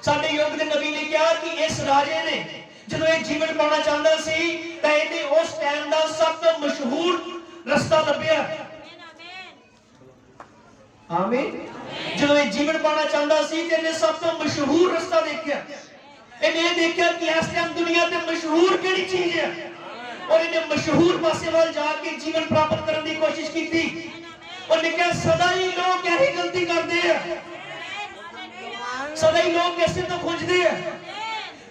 साडे युग के नबी ने कहा कि इस राजे ने जो ये जीवन पाना चाहता सी तो इहने उस टाइम का सब तो मशहूर रास्ता लभ्या। आमीन। जो ये जीवन पाना चाहता सी तो इहने सब तो मशहूर रास्ता देखा। इन्हें देखा कि इस टाइम दुनिया ते मशहूर केड़ी चीज है और इन्हें मशहूर पासे वाल जाके जीवन प्राप्त करने की कोशिश की और निकल सदा ही लोग यही गलती करते हैं, सदा ही लोग कैसे तो खोजते हैं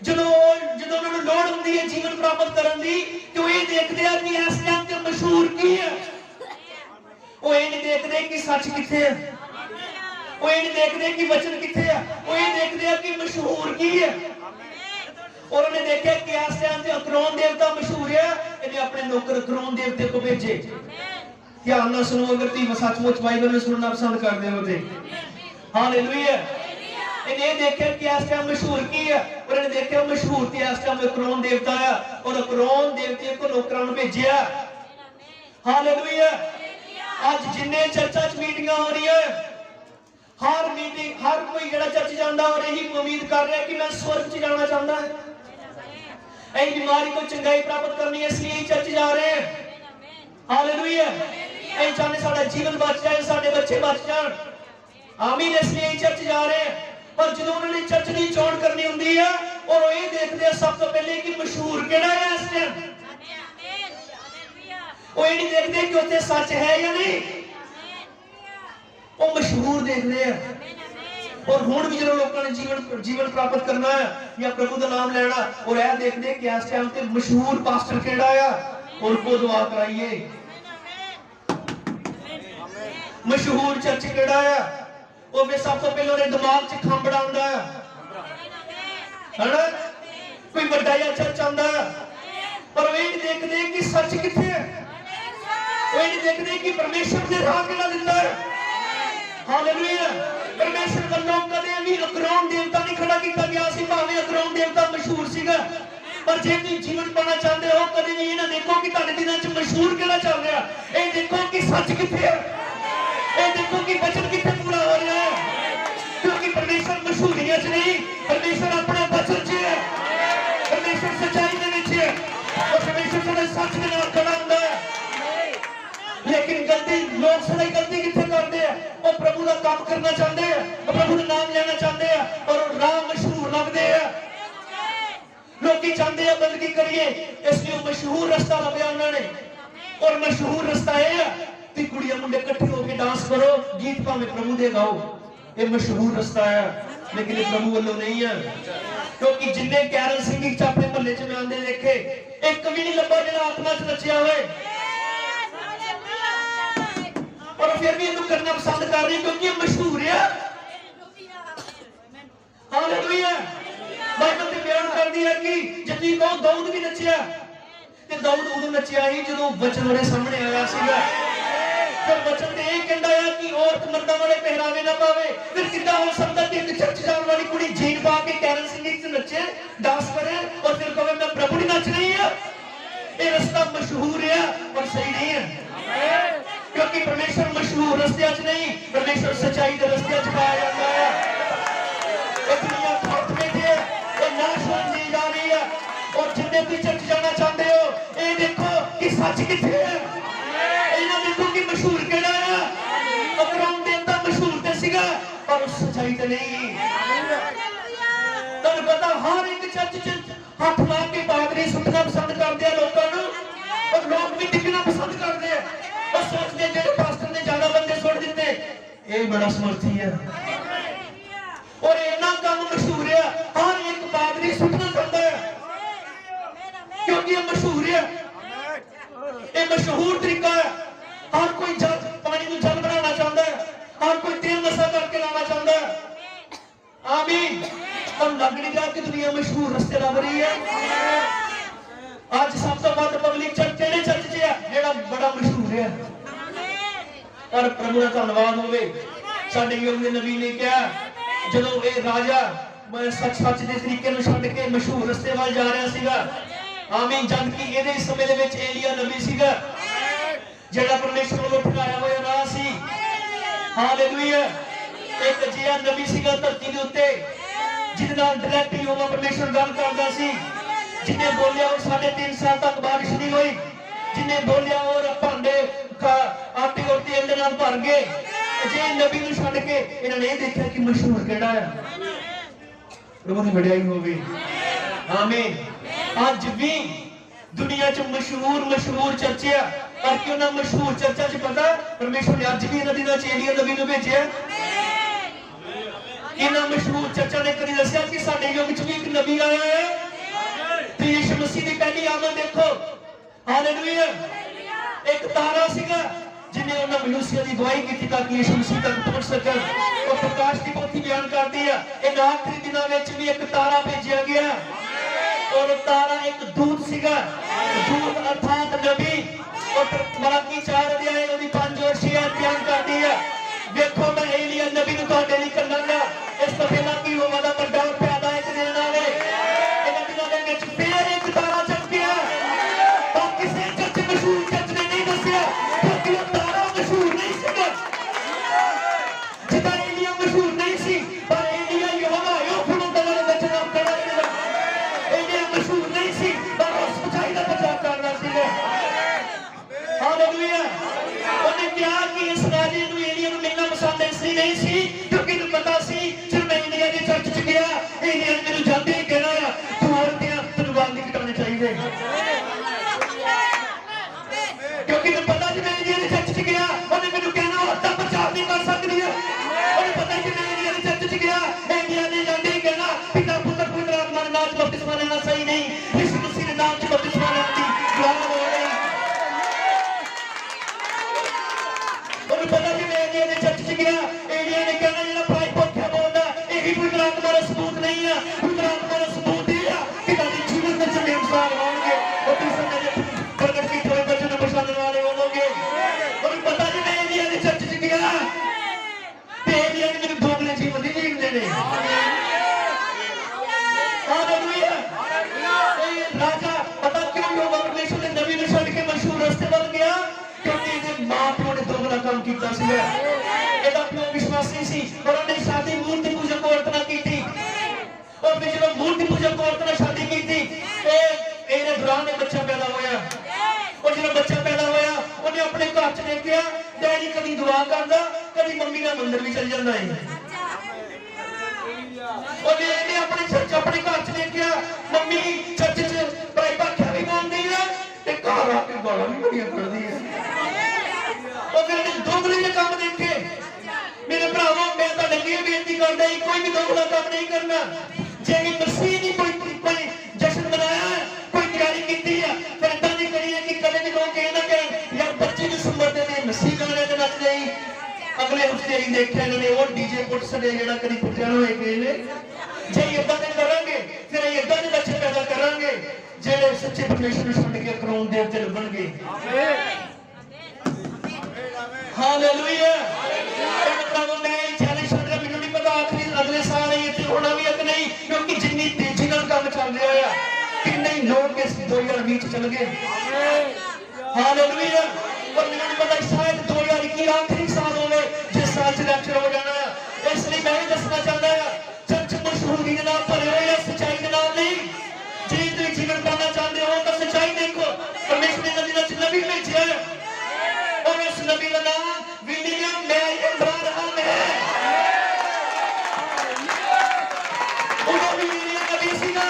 जो उन्होंने लोड़ होती है जीवन प्राप्त करने की तो ये देखते हैं कि इस टाइम ते मशहूर की है। वो ये नहीं देखते कि सच किथे है, वो ये नहीं देखते कि वचन किथे है, वो ये देखते हैं कि मशहूर की है। और उन्हें देखा कि इस टाइम ते अकरोन देवता मशहूर है, इन्हें अपने नौकर अकरोन देवते को भेजे। ध्यान ना सुनो, अगर तुम सचमुच बाइबल में सुनना पसंद करते हो तो। हालेलुया। इन्हें देखा कि इस टाइम मशहूर की है और इन्हें देखा मशहूर थी इस टाइम अकरोन देवता है और अकरोन देवते को नौकरां नूं भेजिया। हालेलुया। आज जिन्ने चर्चा च मीटिंगां हो रही है, हर मीटिंग हर कोई जेड़ा चर्च जांदा और यही उम्मीद कर रहा है कि मैं स्वर्ग च जाना चाहता है, ऐ बीमारी को चंगाई प्राप्त करनी है इसलिए चर्च जा रहे हैं। हालेलुया। ऐ चाहते साडा जीवन बच जाए, साडे बच्चे बच जाए। आमीन। इसलिए चर्च जा रहे हैं। पर जो उन्होंने चर्च की चोण करनी होंगी है और वो ये देखते हैं सब तो पहले कि मशहूर केड़ा है इस टाइम। वो ये नहीं देखते कि उत्ते सच है या नहीं, वो मशहूर देखते हैं। और हुण भी जो लोगों ने जीवन प्राप्त करना है या प्रभु का नाम लेना और यह देखते कि इस टाइम ते मशहूर पास्टर केड़ा है और को दुआ कराइए। मशहूर चर्च केड़ा है वो वे सब तो पहले दिमाग च खंबड़ा आंदा है ना, कोई बड़ा या चर्च आंदा है, पर वे नहीं देखते कि सच किथे है, वे नहीं देखते कि परमेश्वर ने राह केड़ा दिता है। हालेलुया। परमेश्वर वल्लों कदे भी अकरोन देवता नहीं खड़ा किया गया सी, भावें अकरोन देवता मशहूर सीगा, पर जे तुम जीवन पाना चाहते हो कदे भी ये ना देखो कि तुहाडे दिनां च मशहूर केड़ा चल रहा, ये देखो कि सच किथे है, ये देखो कि वचन किथे पूरा हो रहा है। क्योंकि परमेश्वर मशहूरियां च नहीं, परमेश्वर अपने वचन च है, परमेश्वर सच्चाई दे विच है और परमेश्वर साडे सच दे नाल खड़ा हुंदा है। लेकिन गलती लोग सदा गलती किथे करते हैं, वो प्रभु का काम करना चाहते हैं, वो प्रभु का नाम लेना चाहते हैं और राह मशहूर लगते हैं। लोग चाहते हैं बंदगी करिए, इसलिए मशहूर रास्ता लभ्या उन्होंने और मशहूर रास्ता है ਤੇ ਕੁੜੀਆਂ ਮੁੰਡੇ ਇਕੱਠੇ ਹੋ ਕੇ ਡਾਂਸ ਕਰੋ, ਗੀਤ ਭਾਵੇਂ ਪ੍ਰਭੂ ਦੇ ਗਾਓ। ਇਹ ਮਸ਼ਹੂਰ ਰਸਤਾ ਹੈ, ਲੇਕਿਨ ਇਹ ਪ੍ਰਭੂ ਵੱਲੋਂ ਨਹੀਂ ਹੈ। क्योंकि जिन्हें कैरल सिंगिंग च अपने महल्ले च मैं आंदे देखे, एक भी नहीं लब्भा जिहड़ा आत्मा च नचिया होए, और फिर भी इन्हू करना पसंद कर रहे क्योंकि ये मशहूर है। हालेलुया। बाइबल ते बयान करदी है कि जे तुसीं कहो दाऊद भी नचिया, ते दाऊद उदों नचिया ही जदों वचन उहदे सामने आया सीगा। फिर वचन ते यह कहता है कि औरत मर्दां वाले पहरावे ना पावे। फिर कितना हो सकता कि एक चर्च जाने वाली कुड़ी जीन पा के कैरल सिंगिंग से नचे, डांस करे और फिर कहे मैं प्रभु की नच रही है? ये रास्ता मशहूर है और सही नहीं है, क्योंकि परमेश्वर मशहूर रस्ते च नहीं, परमेश्वर सच्चाई के रस्ते च पाया जाता है। ये दुनिया खौफ में है, ये नाश होने जा रही है। और जिन्हें भी चर्च जाना चाहते हो, ये देखो कि सच किथे है, देखो कि मशहूर केड़ा है। अकराम देवता मशहूर ते सीगा पर सच्चाई ते नहीं। तुहानू पता हर एक चर्च च हाथ ला के पादरी सुटना पसंद करते हैं लोगों नू, और लोग भी टिकना पसंद करते हैं और सोचते हैं जेडे पास्टर ने ज्यादा बंदे सुट दिते ये बड़ा समर्थी है। और इतना काम मशहूर है, हर एक पादरी सुटना चाहता है क्योंकि ये मशहूर है, ये मशहूर तरीका है। हर कोई जल पानी को जल बनाना चाहता है, हर कोई तेल मसा करके लाना चाहता है। आमीन। हम लग नहीं जा कि दुनिया मशहूर रस्ते लग रही है। आज सब तो ਵੱਧ पब्लिक चर्च केड़े चर्च च है जेड़ा बड़ा मशहूर है। और प्रभु का धन्यवाद होवे, साडे योग दे नबी ने कहा जदों ये राजा सच दे तरीके ਨੂੰ ਛੱਡ ਕੇ मशहूर रस्ते ਵੱਲ जा ਰਿਹਾ ਸੀਗਾ। आमीन। जद कि ਇਹਦੇ ਸਮੇਂ ਦੇ ਵਿੱਚ एलिया नबी ਸੀਗਾ ਜਿਹੜਾ परमेश्वर ਵੱਲੋਂ ਠਹਿਰਾਇਆ ਹੋਇਆ ਰਾਹ ਸੀ। हालेलुया। एक ਅਜਿਹਾ ਨਬੀ ਸੀਗਾ ਧਰਤੀ ਦੇ ਉੱਤੇ ਜਿਹਦੇ ਨਾਲ ਡਾਇਰੈਕਟਲੀ ਉਹ परमेश्वर ਗੱਲ ਕਰਦਾ ਸੀ। ਜਿਹਨੇ ਬੋਲਿਆ ਉਹ 3.5 ਸਾਲ ਤੱਕ ਬਾਰਿਸ਼ ਨਹੀਂ ਹੋਈ, ਜਿਹਨੇ ਬੋਲਿਆ ਉਹ ਭਾਂਡੇ ਆਟੇ ਔਰ ਤੇਲ ਦੇ ਨਾਲ ਭਰ ਗਏ। ਜੇ ਨਬੀ ਨੂੰ ਛੱਡ ਕੇ ਇਹਨਾਂ ਨੇ ਇਹ ਦੇਖਿਆ ਕਿ ਮਸ਼ਹੂਰ ਕਿਹੜਾ ਹੈ। ਪ੍ਰਭੂ ਦੀ ਵਡਿਆਈ ਹੋਵੇ। ਆਮੀਨ। ਅੱਜ ਵੀ दुनिया च मशहूर चर्चा, पर क्यों ना मशहूर चर्चा च पता परमेश्वर ने अज भी इन्हां दिनां च एलिया नबी नूं भेजिया। इन्हां मशहूर चर्चा ने कदी दस्सिया कि साडे युग च भी एक नबी आया है। ते यीशु मसीह दी पहली आमद देखो। हालेलुया। एक तारा सीगा जिन्हें उन्हां मनुष्य दी गवाही की ताकि यीशु मसीह तक पहुंच सकन। और प्रकाश की पोथी बयान करती है इन आखिरी दिनां विच भी एक तारा भेजिया गया, और तारा एक दूत सीगा। दूत अर्थात नबी। और मलाकी 4 अध्याय ਉਹਦੀ 5 और 6 बयान करती है देखो मैं एलिया नबी ਨੂੰ ਤੁਹਾਡੇ ਲਈ ਕੱਢਾਂਗਾ। ਇਸ ਤੋਂ ਪਹਿਲਾਂ ਕਿ ਉਹ ਵਾਦਾ ਵੱਡਾ ਪਿਆਦਾ ਇੱਕ ਦਿਨ ਆਵੇ। ਇਹਨਾਂ ਦਿਨਾਂ ਦੇ ਵਿੱਚ ਫੇਰ ਇੱਕ ਤਾਰਾ ਚਮਕਿਆ, ਪਰ ਕਿਸੇ ਚਰਚ ਮਸ਼ਹੂਰ ਚਰਚ ਨੇ ਨਹੀਂ ਦੱਸਿਆ ਕਿਉਂਕਿ ਉਹ ਤਾਰਾ ਮਸ਼ਹੂਰ ਨਹੀਂ ਸੀਗਾ। ਜਿੱਦਾਂ एलिया ਮਸ਼ਹੂਰ ਨਹੀਂ ਸੀ, ਪਰ एलिया ਯਹੋਵਾ ਉਹ ਖੁਦਾ ਦੇ ਵਿੱਚ ਨਾਮ ਖੜਾ ਸੀਗਾ। एलिया मशहूर नहीं सी, पर वो सच्चाई का प्रचार कर रहा सीगा। हालेलुया। उन्हें कहा कि इस राजे को एलिया को मिलना पसंद इसलिए नहीं सी क्योंकि उन्हें पता सी जब मैं एलिया के चर्च च गया एलिया ने मेरे जाते ही कहना तू औरतें तेरे बाल नहीं कटाने चाहिए, क्योंकि उन्हें पता जब मैं एलिया के चर्च च गया उन्हें मेरे कहना औरतें प्रचार नहीं कर सकती है। उन्हें पता कि मैं एलिया के चर्च च गया एलिया ने जाते ही कहना पिता पुत्र पवित्र आत्मा ने नाम बपतिस्मा लेना सही नहीं, यीशु मसीह ने नाम च बपतिस्मा लेने की दुआ हो रही। उन्हें पता कि मैं एलिया के चर्च च गया एलिया ने कहना जेड़ा भाई पोथ्या बोलदा यही पवित्र आत्मा का सबूत नहीं है। पवित्र आत्मा का सबूत ये है कि ताकि जीवन में चंगे इंसान होंगे और दूसरे ने प्रकट की थोड़े बच्चों को पसंद वाले होंगे। उन्हें पता कि मैं एलिया के चर्च च गया ते एलिया ने मेरे भोगले जीवन नहीं जीने ने। हालेलुया। राजा पता क्यों यहोवा परमेश्वर ने नबी ਨੂੰ ਛੱਡ ਕੇ मशहूर रस्ते ਵੱਲ ਗਿਆ क्योंकि ਇਹਦੇ ਮਾਂ-ਪਿਓ ਨੇ ਦੋਗਲਾ ਕੰਮ ਕੀਤਾ ਸੀ। ਇਹਦਾ ਪਿਓ ਵਿਸ਼ਵਾਸੀ ਸੀ और ਉਹਨੇ ਸ਼ਾਦੀ ਮੂਰਤੀ ਪੂਜਕ ਔਰਤ ਨਾਲ ਕੀਤੀ। और ਫਿਰ ਜਦੋਂ ਮੂਰਤੀ ਪੂਜਕ ਔਰਤ ਨਾਲ ਸ਼ਾਦੀ ਕੀਤੀ ਇਹਦੇ ਦੌਰਾਨ ਇੱਕ ਬੱਚਾ ਪੈਦਾ ਹੋਇਆ। और ਜਦੋਂ ਬੱਚਾ ਪੈਦਾ ਹੋਇਆ ਉਹਨੇ ਆਪਣੇ ਘਰ 'ਚ ਦੇਖਿਆ ਡੈਡੀ ਕਦੀ ਦੁਆ ਕਰਦਾ ਕਦੀ ਮੰਮੀ ਨਾਲ ਮੰਦਰ ਵੀ ਚਲ ਜਾਂਦਾ ਹੈ। और ਇਹਨੇ ਆਪਣੇ ਚਰਚ ਆਪਣੇ ਘਰ 'ਚ ਦੇਖਿਆ ਮੰਮੀ ਚਰਚ 'ਚ ਭਾਈ ਭਾਖਿਆ ਵੀ ਮੰਨਦੀ ਹੈ ਤੇ ਘਰ ਆ ਕੇ ਗਾਲਾਂ ਵੀ ਬੜੀਆਂ ਕੱਢਦੀ ਹੈ। और फिर दोगले के काम देखे। मेरे भरावो मैं तुहाडे अगे बेनती करदा कोई भी दोगला काम नहीं करना। जे मसीह ने कोई जश्न मनाया है, कोई तैयारी की है, फिर इदां नहीं करी है कि कदे भी लोग कह ना कहें यार 25 दिसंबर ते मसीह गाने ते नच रही। अगले हफ्ते ही देखा इन्होंने वो डीजे पुट्स ने जेड़ा कदी पुट्टिया होए गए ने। जे इदां दे करांगे फिर इदां दे बच्चे पैदा करांगे जेड़े सच्चे परमेश्वर नूं छड्ड के क्रोन देवते लभणगे। हालेलुया। मैं चैलेंज छड्ड रहा, मैनूं नहीं पता आखिरी अगले साल इत्थे होना भी है कि नहीं, क्योंकि जिन्नी तेजी नाल काम चल रहा है किन्ने लोग इस 2020 चल गए। हालेलुया। और मैनूं नहीं पता शायद 2021 आखिरी साल होवे जिस साल च रैप्चर हो जाना है। इसलिए मैं दसना चाहता है चर्च मशहूरी के नाम भरे हुए या सच्चाई के नाम नहीं। जे तुम जीवन पाना चाहते हो तो सच्चाई देखो। परमेश्वर ने नबी दा नबी भेजा है और उस नबी का नाम विलियम मैरी अब्राहम है। उन्होंने विलियम नबी सीगा।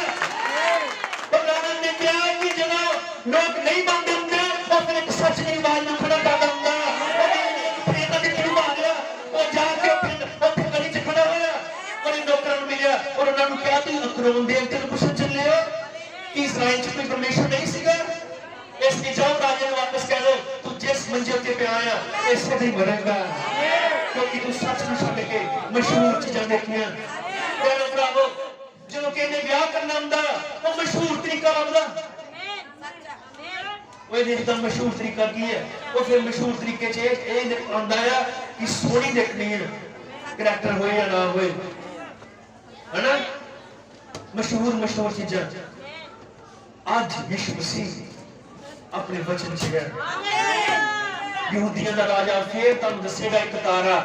अब्राहम ने कहा कि जब लोग नहीं मानते होंगे और फिर एक सच की आवाज में खड़ा कर दिंदा और एक प्रेत के किरू आ गया और जाके फिर उत्थे गली च खड़ा होया और इन नौकरां नूं मिलिया और उन्हां नूं कहा तुसीं अकरोन देवते नूं पुछण चले हो कि इस्राएल च कोई परमेश्वर नहीं सीगा। इसलिए जाओ राजे नूं वापस कह दो तू जिस मंजे उत्ते पिया आ इसे ते मरेगा, क्योंकि तू सच नूं छड्ड के मशहूर चीज़ां देखियां। मेरे भरावो ਜਦੋਂ ਕਹਿੰਦੇ ਵਿਆਹ ਕਰਨਾ ਹੁੰਦਾ ਉਹ ਮਸ਼ਹੂਰ ਤਰੀਕਾ ਲੱਭਦਾ। ਉਹ ਇਹਦਾ ਮਸ਼ਹੂਰ ਤਰੀਕਾ ਕੀ ਹੈ? ਉਹ ਫਿਰ ਮਸ਼ਹੂਰ ਤਰੀਕੇ 'ਚ ਇਹ ਆਉਂਦਾ ਆ ਕਿ ਸੋਹਣੀ ਦੇਖਣੀ ਹੈ, ਕਰੈਕਟਰ ਹੋਏ ਜਾਂ ਨਾ ਹੋਏ, ਹੈਨਾ। मशहूर चीज़ां। आज यीशु मसीह अपने वचन च है यहूदियों का राजा फिर तुहानूं दसेगा एक तारा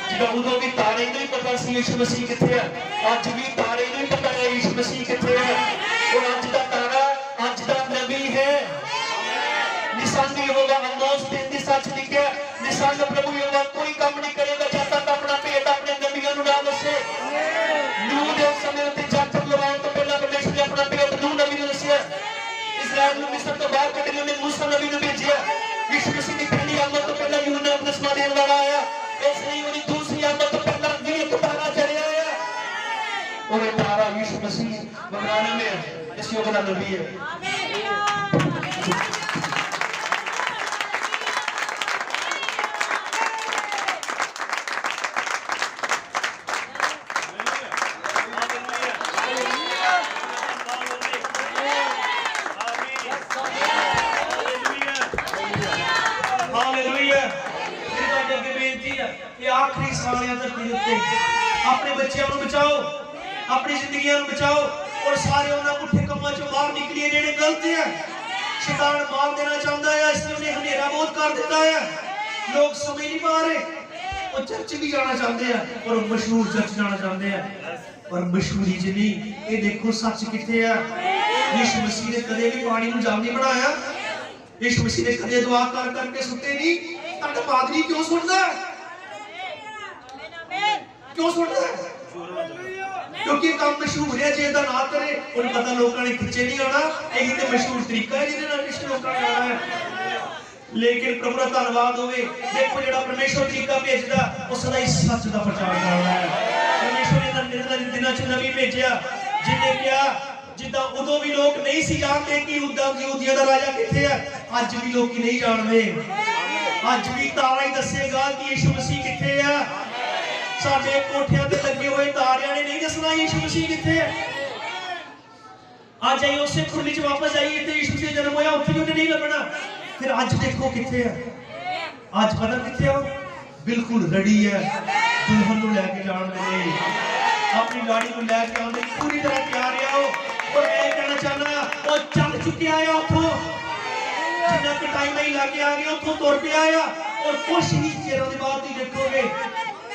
जिहड़ा उदों भी तारे नूं ही पता सी यीशु मसीह कित्थे है, अज भी तारे नूं ही पता है यीशु मसीह कित्थे है। और अज दा तारा अज दा नबी है। निसंग यहोवा आमोस 3 सच लिखिया, निसंग प्रभु यहोवा कोई काम नहीं करेगा जब तक अपना भेद अपने नबियों नूं ना दसे। नूह दे समय उत्ते जट लवाउण तो पहला परमेश्वर ने अपना भेद नूह नबी नूं दसिया। इस्राएल नूं मिस्र तो बाहर कढणे ने मूसा नबी नूं भेजिया। यीशु मसीह दी पहली आमद तो पहला यूहन्ना बपतिस्मा देण वाला आया, इसलिए उहदी दूसरी आमद तो पहला भी एक तारा चढ़िया आया और ये तारा यीशु मसीह बगराने में इस युग का नबी है। आखिरी सालियां धरती उत्ते अपने बच्चों को बचाओ, अपनी जिंदगियां को बचाओ और सारे उन्हां पुठे कामां चों बाहर निकलिए जेड़े गलत है। शैतान मार देना चाहता है, इसलिए उन्हें हनेरा बहुत कर देता है। लोग समझ नहीं पा रहे, वो चर्च भी जाना चाहते हैं और मशहूर चर्च जाना चाहते हैं, पर मशहूरी च नहीं। ये देखो सच कित्थे है। यीशु मसीह ने कदे भी पानी नूं जल नहीं बनाया। यीशु मसीह ने कदे दुआ कर करके सुते नहीं। तुहाडा पादरी क्यों सुनदा है? क्यों सुनता है? क्योंकि काम मशहूर है। जे ना करे और पता लोगों ने खिंचे नहीं आना, यही तो मशहूर तरीका है जिहदे नाल किसी लोगों ने आना है। लेकिन प्रभु का धन्यवाद होवे, देखो जेड़ा परमेश्वर तरीका भेजदा वो सदा ही सच का प्रचार करदा है। परमेश्वर ने निर्णय दिनां च नबी भेजिया जिन्हें कहा जिद्दां उदों भी लोग नहीं सी जानते कि यहूदियों का राजा कित्थे है, अज भी लोग नहीं जानते। अज भी तारा ही दसेगा कि यीशु मसीह कित्थे है। साडे कोठियां ते लगे हुए तारियां ने नहीं दसना यीशु मसीह कित्थे है। आज आई उसे खुली च वापस आइए ते यीशु मसीह जन्म होया उत्थे उन्हें नहीं लभना। फिर आज देखो कित्थे है। आज पता कित्थे हो? बिल्कुल रेडी है दुल्हन नूं लैके जाण दे लई, अपनी गाड़ी को लैके आउंदे पूरी तरह तैयार आओ। और मैं कहना चाहना वो चल चुके आया उठो जिन्ना के टाइम नहीं लाके आ गया उठो तुर पे आया। और कुछ ही चेरों के बाद ही देखोगे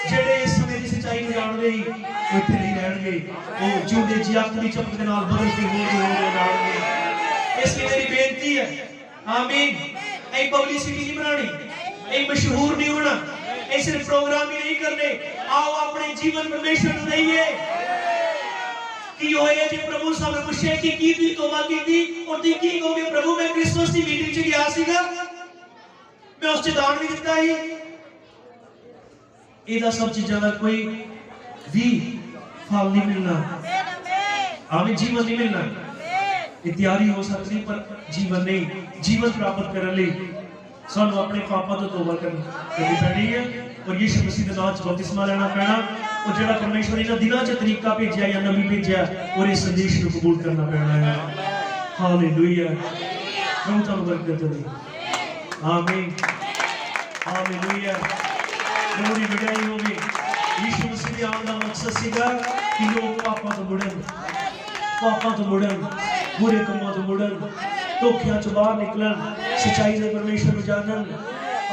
जेड़े इस समय की सच्चाई को जानते ही वो इत्थे नहीं रहणगे, वो जिउंदे जी अख दी चमक दे नाल बदल के हो जाणगे। इसलिए मेरी बेनती है, आमीन, ऐ पब्लिसिटी नहीं बनानी, ऐ मशहूर नहीं होना, ऐ सिर्फ प्रोग्राम ही नहीं करने। आओ अपने जीवन परमेश्वर को दईए। की होया जे प्रभु साहब पूछे कि तोबा कीती और ती की कहोगे? प्रभु मैं क्रिसमस की मीटिंग च गया सीगा, मैं उस दान भी दिता ही। ਇਹਦਾ सब चीजों का कोई भी फल नहीं मिलना। आमीन। जीवन नहीं मिलना। ये तैयारी हो सकती पर जीवन नहीं। जीवन प्राप्त करने लिए सानू अपने पापों तो तौबा करनी पैनी है और यीशु मसीह के नाम च बपतिस्मा लेना पैना और जेड़ा परमेश्वर इन्हां दिनां च तरीका भेजिया या नबी भेजिया और इस संदेश को कबूल करना पैना है। हालेलुया। प्रभु तुहानू बरकत दे। आमीन। हालेलुया। प्रभु दी वडाई होवे। यीशु मसीह दे आउण दा मकसद सीगा कि लोग पापां तो मुड़न, बुरे कामों तो मुड़न, धोखियां चों बाहर निकलन, सच्चाई दे परमेश्वर नूं जानन,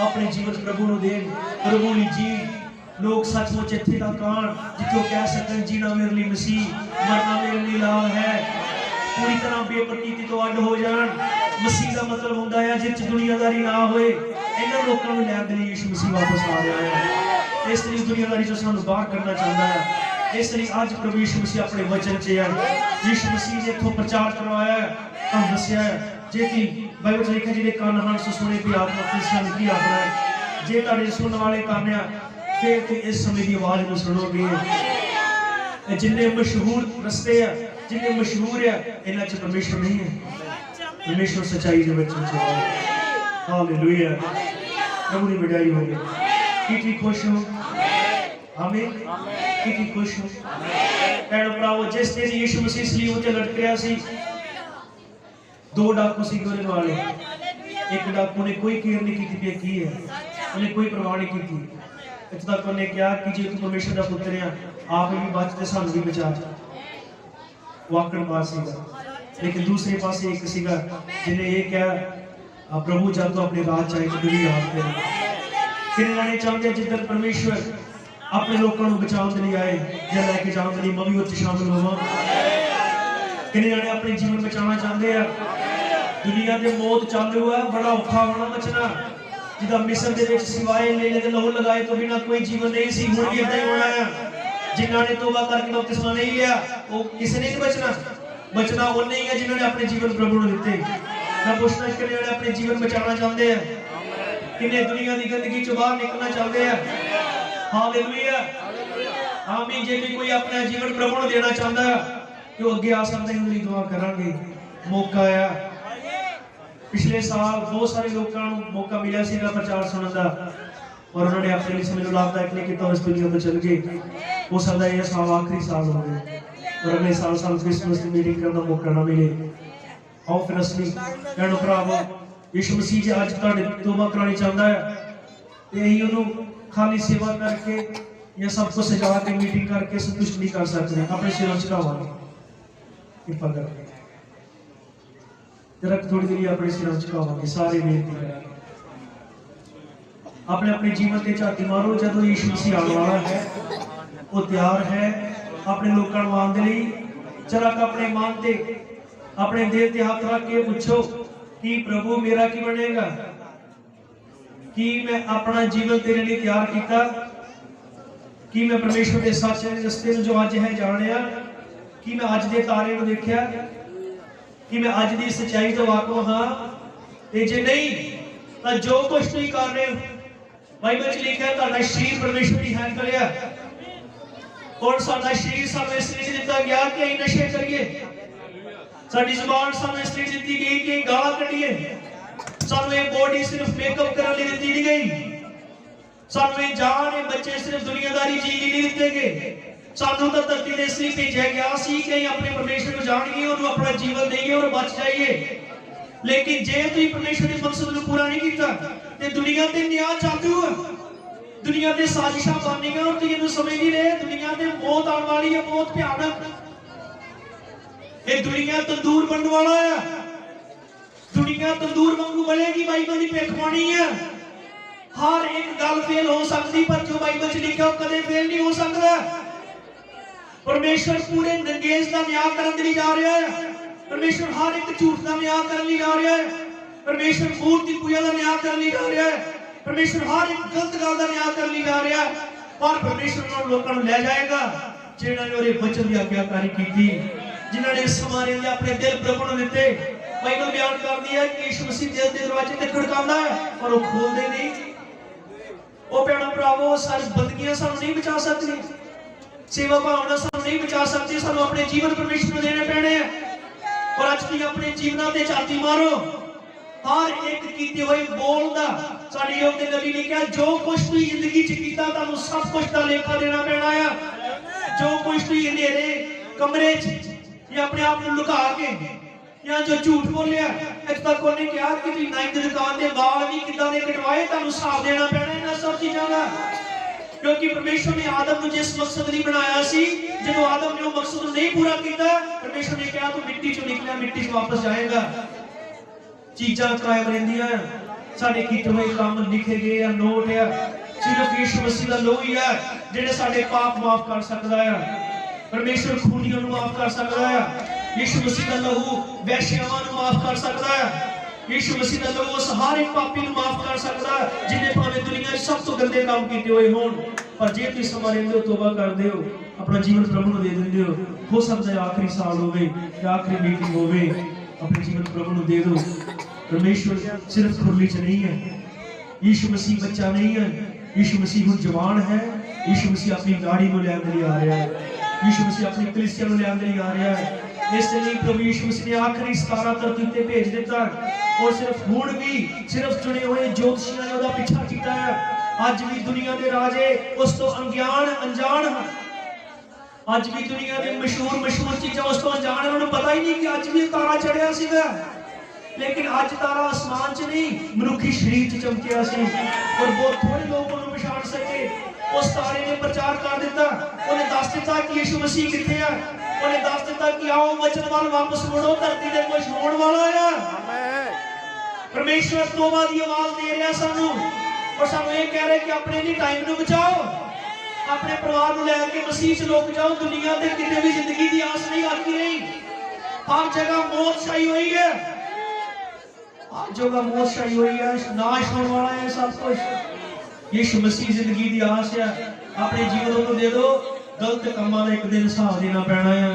अपने जीवन प्रभु नूं देन, प्रभु लई जी। लोग सचमुच इत्थे तक आण जिथे कह सकन जीना मेरे लिए मसीह, मरना मेरे लिए लाभ है। पूरी तरह बेप्रतीति तो अड हो जान। मसीह का मतलब हुंदा है जिस दुनियादारी ना होए। इन्हां लोकां नूं लैण दे लई यीशु मसीह वापस आ रहा है। इस लई दुनियादारी चों सानूं बाहर करना चाहता है। इस लई अज प्रभु यीशु मसीह अपने वचन च है। यीशु मसीह ने इत्थों प्रचार करवाया है, तुहानूं दस्सिया है जे कि बाइबल च लिखिਆ जिहड़े कंन हन सो सुणे ते आत्मा कलीसिया नूं की आखदा है। जे तुहाडे सुणन वाले कंन आ फिर ते इस समय की आवाज नूं सुणोगे। जिन्ने मशहूर रस्ते आ, जिन्ने मशहूर है, इन्हां च परमेश्वर नहीं है। परमेश्वर सच्चाई दे वचन च है। हालेलुया। प्रभु दी वडाई होवे। की खुश हो? आमीन। की खुश हो? भैणो भरावो, जिस दिन यीशु मसीह सलीब ते लटकिया सी, दो डाकू सी गोरे वाले। एक डाकू ने कोई केयर नहीं की कि की है, उन्हें कोई परवाह नहीं की। इत्थों तक उन्हें कहा कि जे तू परमेश्वर का पुत्र है आप भी बच ते सानू भी बचा। वाकण बात सीगा। लेकिन दूसरे पासे एक सीगा जिन्हें ये कहा प्रभु जब तो अपने राज चाहे तो मेरी याद करे। किन्ने जाने चाहते जिधर परमेश्वर अपने लोगों को बचाने के लिए आए या लेके जाने के लिए मैं भी उस शामिल होवां। किन्ने जाने अपने जीवन बचाना चाहते हैं। दुनिया के मौत चालू है, बड़ा औखा होना बचना। जिदा मिस्र दे विच सिवाय लेले दे लहू लगाए तो बिना कोई जीवन नहीं सी। हुण भी इदां ही होना है। जिन्हां ने तौबा करके बपतिस्मा नहीं लिया वो किसी ने नहीं बचना। बचना उन्हें ही है जिन्होंने अपने जीवन प्रभु को दिते। मैं पूछना किन्ने जाने अपने जीवन बचाना चाहते हैं? किन्ने दुनिया की गंदगी चों बाहर निकलना चाहते हैं? हालेलुया। आमीन। जे कोई अपना जीवन प्रभु को देना चाहता है तो अगे आ सकते हैं। दुआ करांगे। मौका आया पिछले साल बहुत सारे लोगों को मौका मिला सीगा प्रचार सुनने का और उन्होंने अपने लिए समय लाभदायक नहीं किया और इस दुनिया में चल गए। हो सकता है यह साल आखिरी साल हो गए और अगले साल क्रिसमस की मीटिंग करने का मौका ना मिले। आओ फिर असली भैणो भरावो, यीशु मसीह जी अज तुहाडे तौबा करानी चाहता है तो यही उन्होंने खाली सेवा करके या सब कुछ सजा के मीटिंग करके संतुष्ट नहीं कर सकते। अपने सिरों झुकावांगे कृपा करके जरा थोड़ी देर अपने सिरों झुकावांगे सारे बेनती करेंगे। अपने अपने जीवन के झाती मारो। जब यीशु मसीह आने वाला है वो तैयार है अपने लोगों को आने लिए। जरा अपने मन से अपने दिल से हाथ रख के पूछो कि प्रभु मेरा की बनेगा, कि मैं अपना जीवन तेरे लिए तैयार किया, कि मैं परमेश्वर के सच्चे रस्ते जो अज है जानिया, कि मैं अज के तारे को देखा, कि मैं अज की सच्चाई तो वाकफ हाँ। जे नहीं तो जो कुछ तुम कर रहे हो बाइबल च लिखा है शरीर परमेश्वर की हैंकल है और साडा शरीर सानू इसलिए दिता गया कि असीं नशे करिए। साडी जुबान सानू इसलिए दी गई कि गालां कढीए। सानू ये बॉडी सिर्फ मेकअप करने लिए दी नहीं गई। सानू ये जान ये बच्चे सिर्फ दुनियादारी जीने नहीं दिते गए। सानू तो धरती दे इसलिए भेजा गया सी कि अपने परमेश्वर को जानिए, उन्हें अपना जीवन देइए और बच जाइए। लेकिन जे तुसीं परमेश्वर के मकसद को पूरा नहीं किया तो दुनिया ते न्याय चालू है, दुनिया ते साजिशां बनियां और तुसीं समझ नहीं रहे। दुनिया ते मौत आने वाली है, बहुत भयानक। ये दुनिया तंदूर बनने वाला है। दुनिया तंदूर वांगू बनेगी। बाइबल की भविष्यवाणी है। हर एक गल फेल हो सकती पर जो बाइबल च लिखा हो कदे फेल नहीं हो सकता। परमेश्वर पूरे नंगेज का न्याय करने लिए जा रहा है। परमेश्वर हर एक झूठ का न्याय करने लिए जा रहा है। परमेश्वर मूर्ति पूजा का न्याय करने जा रहा है। परमेश्वर हर एक गलत गल का न्याय करने जा रहा है। पर परमेश्वर उन लोगों को ले जाएगा जिन्होंने वचन की आज्ञाकारी की, जिन्होंने समारे अपने दिल प्रभु को दिते। बाइबल बयान करती है कि यीशु मसीह दिल के दरवाजे ते खड़कांदा है पर वो खोलदे नहीं। वो भैणों भरावो सारी बंदगियां सानू नहीं बचा सकती, सेवा भावना सानू नहीं बचा सकती, सानू अपने जीवन परमेश्वर को देने पैने हैं। और अज भी अपने जीवना ते छाती मारो, हर एक कीते हुए बोल दा साडे योग दे नबी ने कहा जो कुछ तू जिंदगी च कीता तानू सब कुछ दा लेखा देना पैना है। जो कुछ तू अंधेरे कमरे च या अपने आप को लुका के या जो झूठ बोलिया, इस तक उन्हें कहा कि तुम नाई की दुकान के वाल भी किदां दे कटवाए, तुहानू हिसाब देना पैना इन्हां सब चीज़ों का। क्योंकि परमेश्वर ने आदम को जिस मकसद लिए बनाया सी, जो आदम ने वो मकसद नहीं पूरा किया, परमेश्वर ने कहा तू मिट्टी चो निकलिया, मिट्टी च वापस जाएगा। चीज़ां कायम रहिंदियां, साडे कीते हुए काम लिखे गए या नोट है, सिर्फ यीशु मसीह दा लहू ही है जिहड़े साडे पाप माफ कर सकदा है। परमेश्वर खूनियों को माफ कर सकता है। यीशु मसीह का लहू वैश्यावां को माफ कर सकता है। यीशु मसीह का लहू उस हर एक पापी को माफ कर सकता है जिन्हें भावें दुनिया सब तो गंदे काम किए हुए होण, पर जे तुसीं समा लैंदे हो, तौबा करदे हो, अपना जीवन प्रभु को दे दिंदे हो सकता है आखिरी साल होवे या आखिरी मीटिंग होवे, अपने जीवन प्रभु को दे दो। परमेश्वर सिर्फ खुरली च नहीं है, यीशु मसीह बच्चा नहीं है, यीशु मसीह हुण जवान है। यीशु मसीह अपनी गाड़ी को लैंदे लिए आ रहा है, यीशु मसीह अपनी कलीसिया को लैंदे लिए आ रहा है। इसलिए प्रभु यीशु मसीह ने आखिरी 17 धरती ते भेज दिता और सिर्फ हुण भी सिर्फ चुने हुए ज्योतिषियों ने उसका पीछा किया है। अज भी दुनिया के राजे उस तो अनजान हैं, अज भी दुनिया के मशहूर चीज़ां उस तो अनजान है, उन्हें पता ही नहीं कि अज भी तारा चढ़िया सीगा, लेकिन अज तारा आसमान च नहीं मनुखी शरीर च चमकिया सी और बहुत थोड़े लोग उन्हें पछाण सके। उस तारे ने प्रचार कर दिता, उन्हें दस दिता कि यीशु मसीह किथे है, उन्हें दस दिता कि आओ वचन वाल वापस मुड़ो, धरती दे कुछ होने वाला है। परमेश्वर तौबा दी आवाज दे रहा सानू और सानू ये कह रहे कि अपने नहीं टाइम नू बचाओ, अपने परिवार को लैके मसीह च लुक जाओ। दुनिया ते किते भी जिंदगी दी आस नहीं बाकी रही, हर जगह मौत छाई हुई है, हर जगह मौत छाई हुई है, नाश होने वाला है सब कुछ। यीशु मसीह जिंदगी की आस है, अपने जीवन को दे दो। गलत कामों का एक दिन हिसाब देना पैना है,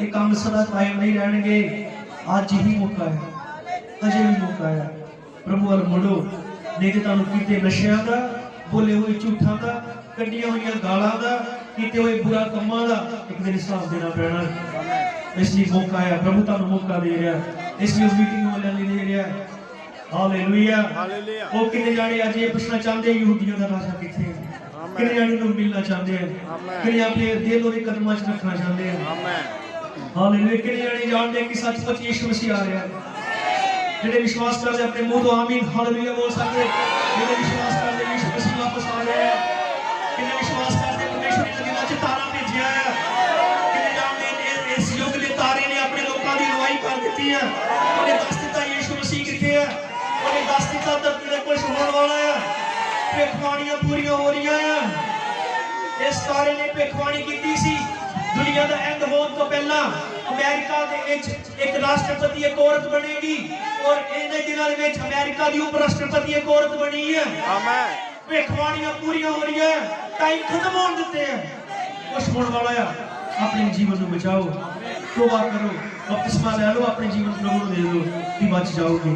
ये काम सदा कायम नहीं रहणगे। आज ही मौका है, अजे भी मौका है, प्रभु अल मुड़ो, नहीं तो तुहानू कीते नशियां दा, बोले हुए झूठां दा, कड्डियां हुई गालां दा, कीते हुए बुरा कामों का एक दिन हिसाब देना पैना। इसलिए मौका है, प्रभु तुहानू मौका दे रहा है, इसलिए मीटिंग वालियां लई दे रहा है। हालेलुया। वो कितने जाने आज ये पूछना चाहते हैं यहूदियों का राजा किथे है, कितने जाने लोग मिलना चाहते हैं, कितने अपने दिल और कदमों च रखना चाहते हैं। हालेलुया। कितने जाने जानते हैं कि सचमुच यीशु मसीह आ रहा है, जिन्हें विश्वास करते अपने मुंह तो आमीन हालेलुया बोल सकते, जिन्हें विश्वास करते यीशु मसीह वापस आ रहा है, कितने विश्वास करते परमेश्वर ने दुनिया च तारा भेजा है, कितने जानते इस युग के तारे ने अपने लोगों की अगुवाई कर दी है, उन्हें दस दिता यीशु मसीह किथे है, उन्हें दस दिता धरती में कुछ होने वाला है, भविष्यवाणियां पूरी हो रही हैं। इस तारे ने भविष्यवाणी की सी दुनिया का एंड होने तो पहला अमेरिका दे विच एक राष्ट्रपति एक औरत बनेगी और इन्हें दिनों में अमेरिका की उप राष्ट्रपति एक औरत बनी है। भविष्यवाणियां पूरी हो रही है, टाइम खत्म होने देते हैं, कुछ होने वाला है। अपने जीवन को बचाओ, तौबा करो, बपतिस्मा ले लो, अपने जीवन प्रभु को दे दो, कि बच जाओगे,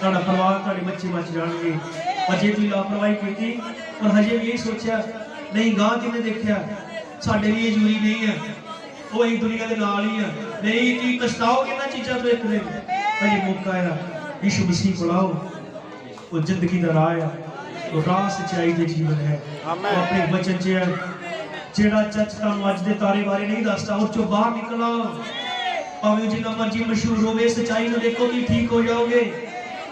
ਤੁਹਾਡਾ परिवार ਤੁਹਾਡੇ बच्चे बच जाएंगे। पर जे तुसीं लापरवाही की और हजे भी यही सोचा नहीं गां किने देखा साडे लिए जरूरी नहीं है, वो एक दुनिया के नाल ही है, नहीं तुसीं पछताओगे इन्हां चीज़ां तो एक दिन। हजे मौका है, यीशु मसीह को लाओ, वो जिंदगी का राह है, वो राह सच्चाई के जीवन है, वो अपने वचन च है। जेड़ा चर्च तुहानूं अज दे तारे बारे नहीं दसदा उस चों बाहर निकल आओ, भावें जिन्ना मर्जी मशहूर होवे, सच्चाई को देखो कि ठीक हो जाओगे,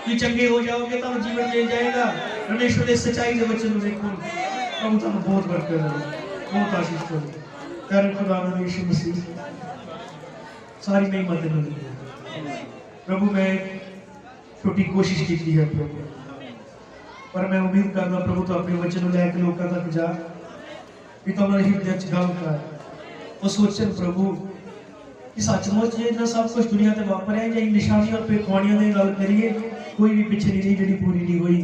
कि चंगे हो जाओगे, तो जीवन मिल जाएगा। परमेश्वर ने सच्चाई के वचन को देखो, प्रभु तुहानूं बहुत बरकत दे, बहुत आशीष दे। प्यारे खुदा ने यीशु मसीह सारी महिमा तेनूं दी। प्रभु मैं छोटी कोशिश की है प्रभु, पर मैं उम्मीद करना प्रभु तो अपने वचन लैके लोगों तक जा, कि तो हमारे हृदय च गल कर, वो सोचन प्रभु कि सचमुच ये इतना सब कुछ दुनिया से वापर है, या निशानियां भविष्यवाणियां की गल करिए कोई भी पिछड़ी नहीं जी पूरी नहीं हुई।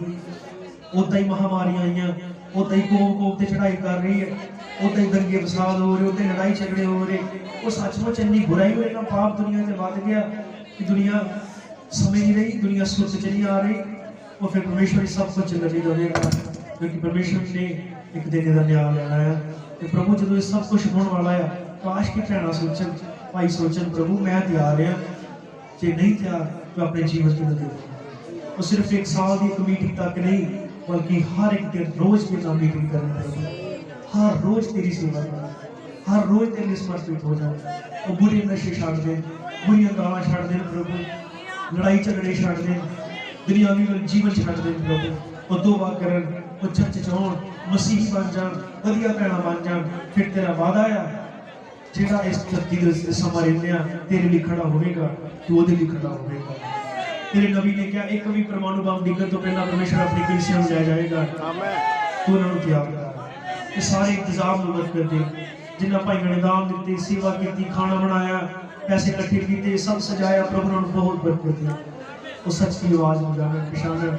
उदा ही महामारियां आईयां, उदा ही कोम से चढ़ाई कर रही है, उदा ही दंगे फसाद हो रहे, उदा लड़ाई झगड़े हो रहे। वो सचमुच इन्नी बुराई हो, इन्ना पाप दुनिया से बढ़ गया कि दुनिया समय नहीं रही, दुनिया सुर्त च नहीं आ रही, और फिर परमेश्वर ही सब कुछ नहीं देगा, क्योंकि परमेश्वर ने एक दिन का न्याय लेना है। तो प्रभु जो सब कुछ होने वाला है, काश की भैन सोचन, भाई सोचन, प्रभु मैं तैयार हाँ, जे नहीं तैयार तो अपने जीवन की नदी और सिर्फ एक साल की एक मीटिंग तक नहीं, बल्कि हर एक दिन रोज के नाम मीटिंग करनी पड़ेगी, हर रोज तेरी सेवा करना, हर रोज तेरे समर्पित हो जाए। वो बुरे नशे छड़ दे, बुरियां गालां छड़ दे प्रभु, लड़ाई झगड़े छड़ दे, दुनियावी जीवन छड़ दे प्रभु, और दुआ करन, वो चर्च जान, मसीही बन जान, वधिया भैणां बन जान। फिर तेरा वादा आ जेड़ा इस धरती दे समा रहिंदे तेरे लिए खड़ा होगा, तू ओदे लिए खड़ा होगा। तेरे नबी ने क्या, एक भी परमाणु बम डिगन तो पहला परमेश्वर अपनी कलीसिया में ले जाएगा। तू उन्होंने तैयार कर, सारे इंतजाम मदद कर दे, जिन्हें भाइयों ने दान दिते, सेवा की, खाना बनाया, पैसे इकट्ठे किए, सब सजाया, प्रभु ने बहुत बरकत दी। वो सच की आवाज में जाना पछाना,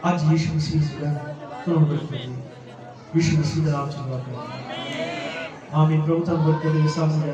आज यीशु मसीह जिंदा है, तो बरकत दी, यीशु मसीह का नाम चलवा कर आमीन। प्रभु तब बरकत दे, सामने